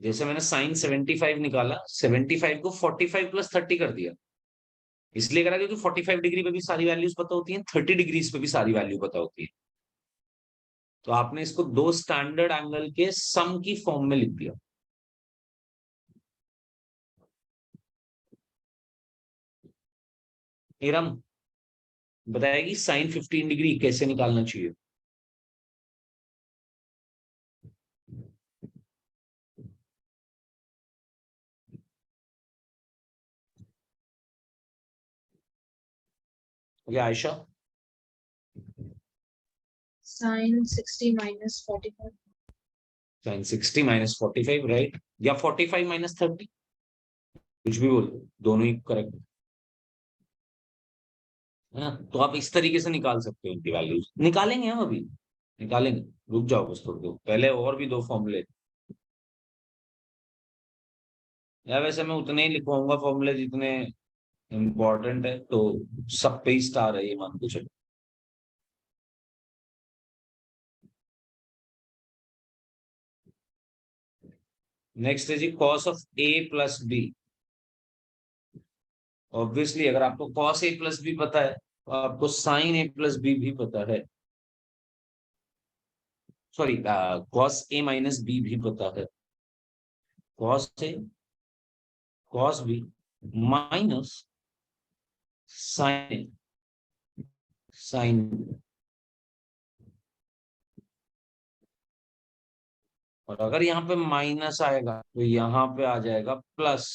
जैसे मैंने साइन 75 निकाला, 75 को 45 प्लस 30 कर दिया, इसलिए करा क्योंकि 45 डिग्री पे भी सारी वैल्यूज पता होती हैं, 30 डिग्रीज पे भी सारी वैल्यू पता होती है। तो आपने इसको दो स्टैंडर्ड एंगल के सम की फॉर्म में लिख दिया। इरम बताएगी साइन 15 डिग्री कैसे निकालना चाहिए। Okay Ayesha. Sine 60 minus 45. Sine 60 minus 45 right, या 45 माइनस 30, कुछ भी बोल दो, दोनों ही करेक्ट है ना। तो आप इस तरीके से निकाल सकते हो इनकी वैल्यूज। निकालेंगे हम अभी, निकालेंगे, रुक जाओ बस थोड़ी देर, पहले और भी दो फॉर्मूले। या वैसे मैं उतने ही लिखवाऊंगा फॉर्मूले जितने इम्पोर्टेंट है, तो सब पे ही स्टार है ये मान के चलो। नेक्स्ट है जी cos of A plus B. Obviously अगर आपको कॉस ए प्लस बी पता है तो आपको साइन ए प्लस बी भी पता है। Sorry, cos A minus B भी पता है। Cos A cos B minus sine sine. और अगर यहाँ पे माइनस आएगा तो यहाँ पे आ जाएगा प्लस।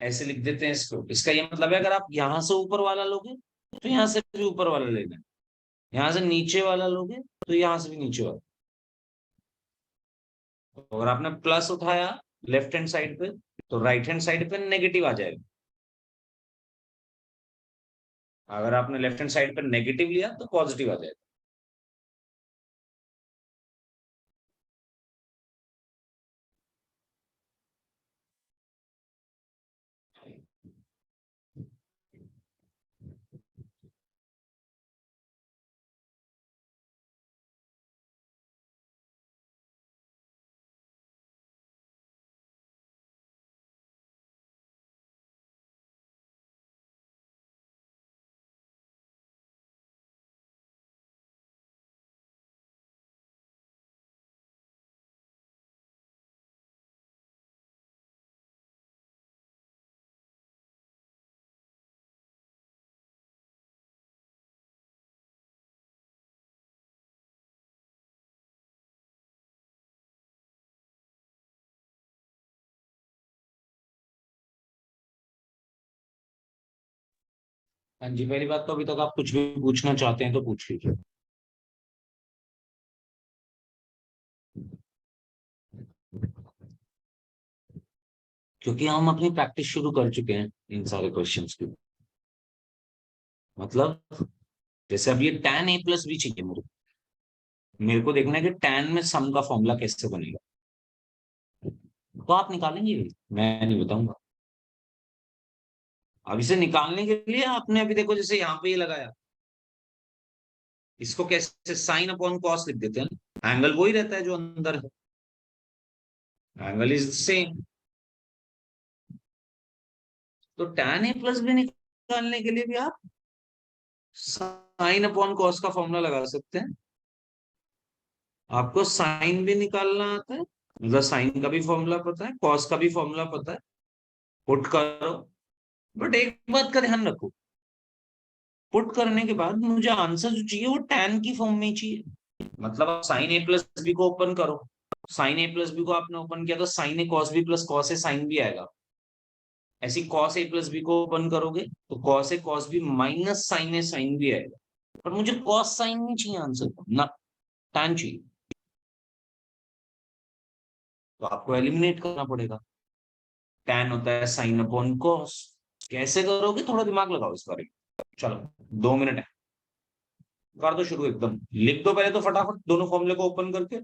ऐसे लिख देते हैं इसको। इसका ये मतलब है अगर आप यहां से ऊपर वाला लोगे तो यहाँ से भी ऊपर वाला लेना है, यहाँ से नीचे वाला लोगे तो यहाँ से भी नीचे वाला। तो अगर आपने प्लस उठाया लेफ्ट हैंड साइड पे तो राइट हैंड साइड पे नेगेटिव आ जाएगा। अगर आपने लेफ्ट हैंड साइड पे नेगेटिव लिया तो पॉजिटिव आ जाएगा। हाँ जी, पहली बात तो अभी तक आप कुछ भी पूछना चाहते हैं तो पूछ लीजिए। क्योंकि हम अपनी प्रैक्टिस शुरू कर चुके हैं इन सारे क्वेश्चंस की। मतलब जैसे अब ये tan a प्लस बी चाहिए मेरे को देखना है कि tan में सम का फॉर्मूला कैसे बनेगा। तो आप निकालेंगे भी, मैं नहीं बताऊंगा। अब इसे निकालने के लिए आपने अभी देखो जैसे यहाँ पे ये लगाया, इसको कैसे साइन अपॉन कॉस लिख देते हैं। एंगल वही रहता है जो अंदर है, एंगल इज सेम। तो tan a प्लस बी निकालने के लिए भी आप साइन अपॉन कॉस का फॉर्मूला लगा सकते हैं। आपको साइन भी निकालना आता है, मतलब साइन का भी फॉर्मूला पता है, कॉस का भी फॉर्मूला पता है, पुट करो। बट एक बात का ध्यान रखो, पुट करने के बाद मुझे आंसर जो चाहिए वो tan की फॉर्म में ही चाहिए। मतलब आप साइन ए प्लस बी को ओपन करो, साइन ए प्लस बी को आपने ओपन किया तो sign A cos B plus cos A sign भी आएगा। ऐसी कॉस ए प्लस बी को ओपन करोगे तो cos A cos B minus sign A sign भी आएगा। पर मुझे कॉस साइन नहीं चाहिए आंसर ना, tan चाहिए। तो आपको एलिमिनेट करना पड़ेगा। tan होता है साइन अपॉन कॉस। कैसे करोगे, थोड़ा दिमाग लगाओ इस बारे में। चलो 2 मिनट है, कर दो शुरू, एकदम लिख दो पहले तो फटाफट दोनों फॉर्मूले को ओपन करके,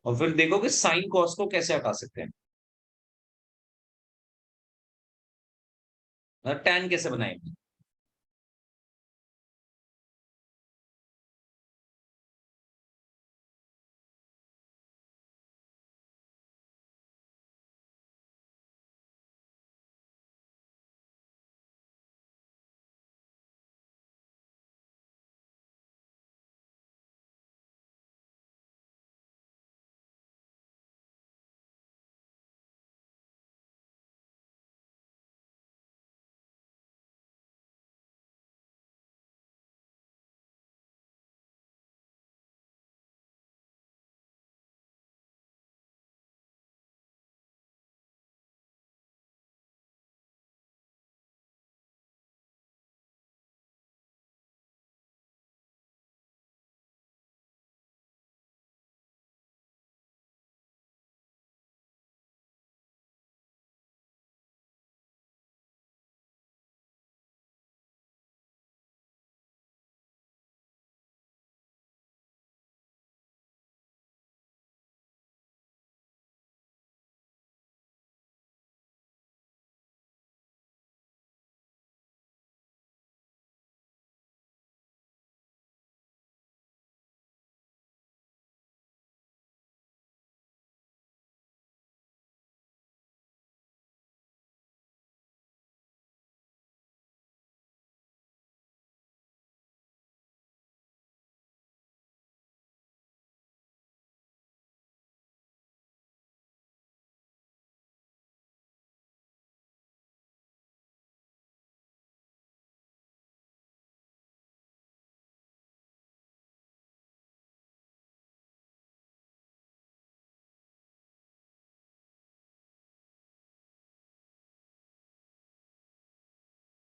और फिर देखो कि साइन कॉस को कैसे हटा सकते हैं, tan कैसे बनाएंगे।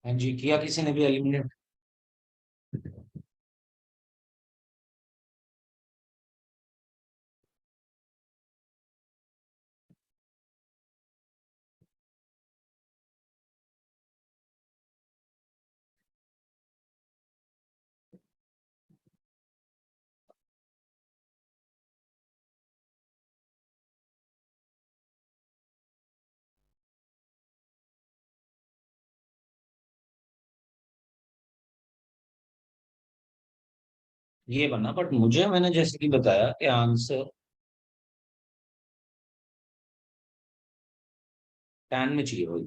हाँ जी, किया किसी ने भी एलिमिनेट? ये बना, बट मुझे मैंने जैसे कि बताया कि आंसर tan में चाहिए भाई।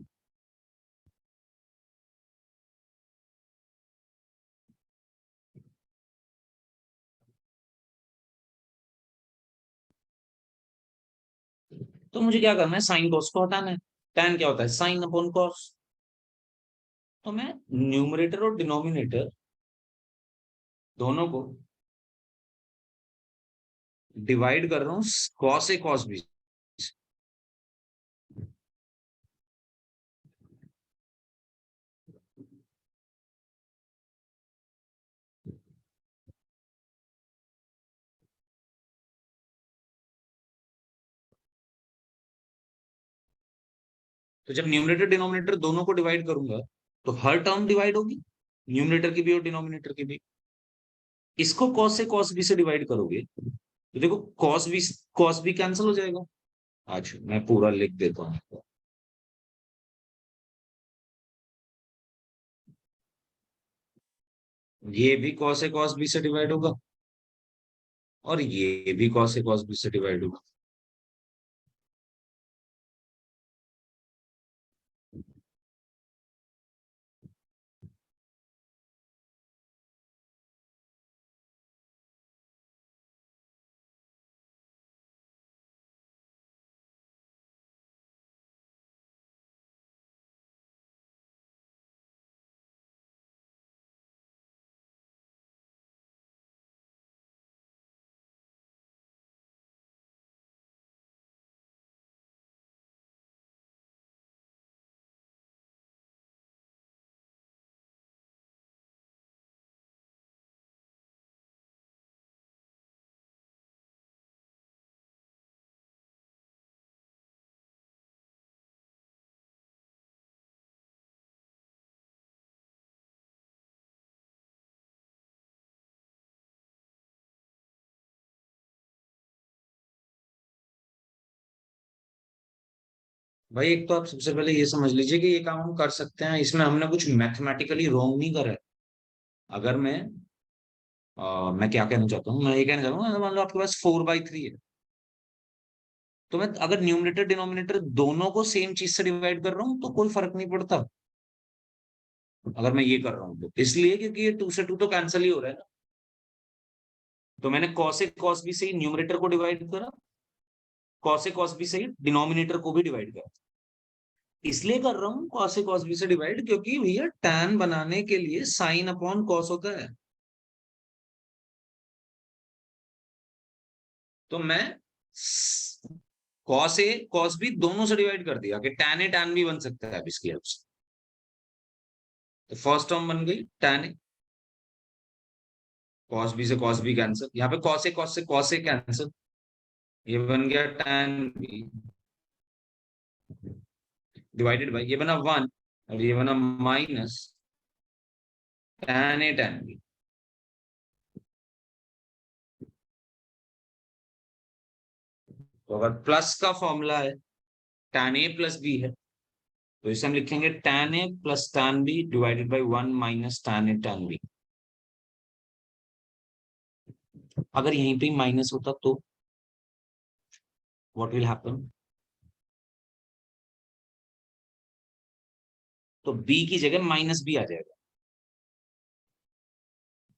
तो मुझे क्या करना है, साइन कॉस को हटाना है। tan क्या होता है, साइन अपॉन कॉस। तो मैं न्यूमरेटर और डिनोमिनेटर दोनों को डिवाइड कर रहा हूँ कॉस ए कॉस बी। तो जब न्यूमरेटर डिनोमिनेटर दोनों को डिवाइड करूंगा तो हर टर्म डिवाइड होगी, न्यूमरेटर की भी और डिनोमिनेटर की भी। इसको कॉस से कॉस बी से डिवाइड करोगे तो देखो कॉस बी कैंसिल हो जाएगा। आज मैं पूरा लिख देता हूँ। ये भी कॉस ए कॉस बी से डिवाइड होगा और ये भी कॉस ए कॉस बी से डिवाइड होगा। भाई एक तो आप सबसे पहले ये समझ लीजिए कि ये काम हम कर सकते हैं, इसमें हमने कुछ मैथमेटिकली रॉन्ग नहीं करा है। अगर मैं क्या कहना चाहता हूँ, मैं ये कहना चाहता हूँ मान लो आपके पास 4/3 है, तो मैं अगर न्यूमरेटर डिनोमिनेटर दोनों को सेम चीज से डिवाइड कर रहा हूँ तो कोई फर्क नहीं पड़ता। अगर मैं ये कर रहा हूँ तो इसलिए क्योंकि ये 2 से 2 तो कैंसिल ही हो रहा है ना। तो मैंने कॉस ए कॉस बी से ही न्यूमरेटर को डिवाइड करा, कॉस ए कॉस बी से ही डिनोमिनेटर को भी डिवाइड करा। इसलिए कर रहा हूँ कॉस ए कॉस बी से डिवाइड क्योंकि भैया tan बनाने के लिए साइन अपॉन कॉस होता है। तो मैं कॉस ए कॉस बी दोनों से डिवाइड कर दिया कि tan ए tan भी बन सकता है अब इसकी हेल्प से। तो फर्स्ट टर्म बन गई tan ए, कॉस बी से कॉस बी कैंसिल, यहाँ पे कॉस से कॉस ए कैंसिल, ये बन गया tan बी डिवाइडेड बाई ये बना 1 और ये बना minus tan A tan B. तो अगर प्लस का फॉर्मूला है tan ए प्लस बी है तो इसे हम लिखेंगे tan A plus tan B divided by 1 minus tan A tan B. अगर यहीं पे माइनस होता तो व्हाट विल हैपन, तो b की जगह माइनस बी आ जाएगा।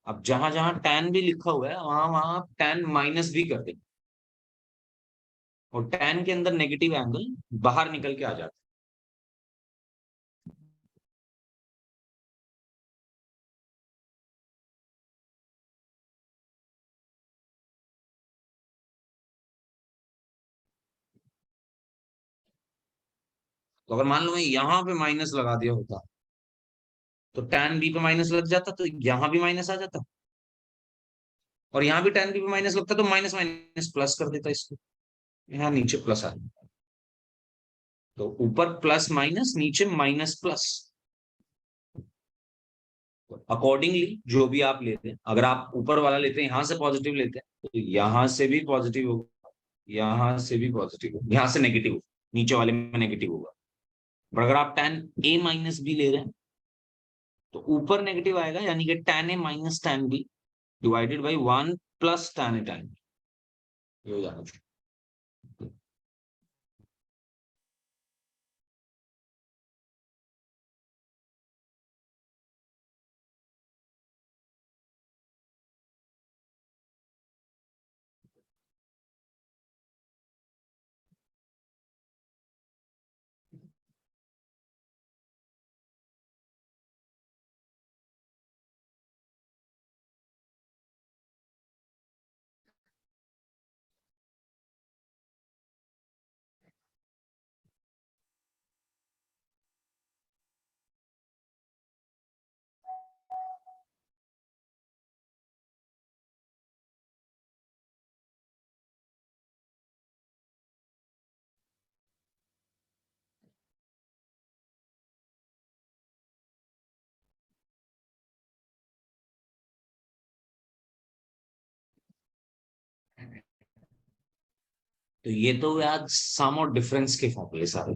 अब जहां जहां tan भी लिखा हुआ है वहां वहां आप tan माइनस भी कर देंगे और tan के अंदर नेगेटिव एंगल बाहर निकल के आ जाता है। तो अगर मान लो मैं यहां पे माइनस लगा दिया होता तो tan b पे माइनस लग जाता, तो यहाँ भी माइनस आ जाता, और यहाँ भी tan b पे माइनस लगता, तो माइनस माइनस प्लस कर देता इसको, यहाँ नीचे प्लस आ जाता। तो ऊपर प्लस माइनस, नीचे माइनस प्लस। अकॉर्डिंगली जो भी आप लेते हैं, अगर आप ऊपर वाला लेते हैं यहाँ से पॉजिटिव लेते हैं, तो यहाँ से भी पॉजिटिव होगा, यहाँ से भी पॉजिटिव होगा, यहाँ से नेगेटिव, नीचे वाले में नेगेटिव होगा। पर अगर आप tan a माइनस बी ले रहे हैं, तो ऊपर नेगेटिव आएगा, यानी कि tan a minus tan b divided by 1 plus tan a tan b, ये हो जाना चाहिए। तो ये तो आज सम और डिफरेंस के फॉर्मूले सारे।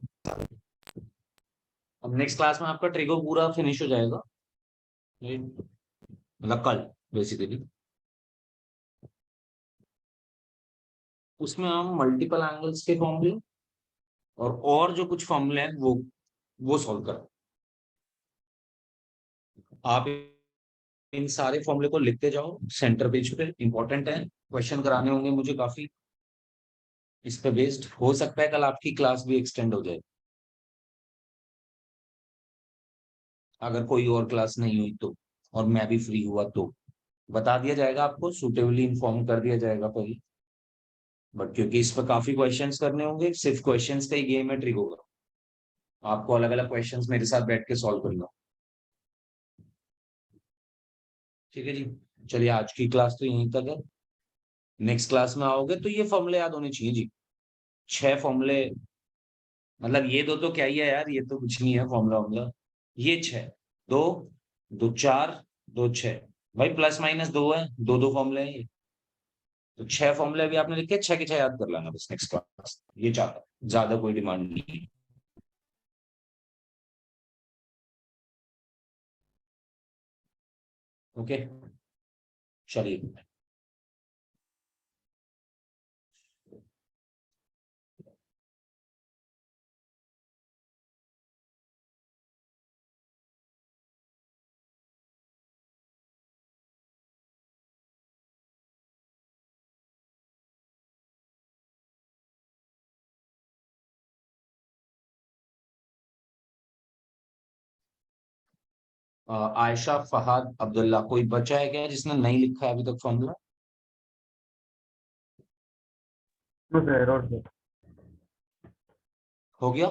अब नेक्स्ट क्लास में आपका ट्रिगो पूरा फिनिश हो जाएगा, मतलब कल बेसिकली। उसमें हम मल्टीपल एंगल्स के फॉर्मूले और जो कुछ फॉर्मूले हैं वो सॉल्व करो। आप इन सारे फॉर्मूले को लिखते जाओ सेंटर पेज पे, इंपॉर्टेंट है, क्वेश्चन कराने होंगे मुझे काफी। इस पे बेस्ड हो सकता है कल आपकी क्लास भी एक्सटेंड हो जाए, अगर कोई और क्लास नहीं हुई तो, और मैं भी फ्री हुआ तो बता दिया जाएगा आपको, सुटेबली इन्फॉर्म कर दिया जाएगा पहले। बट क्योंकि इस पर काफी क्वेश्चंस करने होंगे, सिर्फ क्वेश्चंस का ही गेम है ट्रिगो का, आपको अलग अलग क्वेश्चंस मेरे साथ बैठ के सॉल्व करना। ठीक है जी, चलिए आज की क्लास तो यहीं तक है। नेक्स्ट क्लास में आओगे तो ये फॉर्मूले याद होने चाहिए जी, 6 फॉर्मूले, मतलब ये दो तो क्या ही है यार, ये तो कुछ नहीं है फॉर्मूला वॉर्मूला। ये 6, 2 2 4 2 6, भाई प्लस माइनस 2 है, दो दो फॉर्मूले हैं ये। तो 6 फॉर्मूले अभी आपने लिखे, 6 के 6 याद कर लेना बस नेक्स्ट क्लास, ये चाहता, ज्यादा कोई डिमांड नहीं है। ओके, चलिए। आयशा, फहाद, अब्दुल्ला, कोई बचा है क्या जिसने नहीं लिखा है अभी तक formula? No, sir, error, sir. हो गया?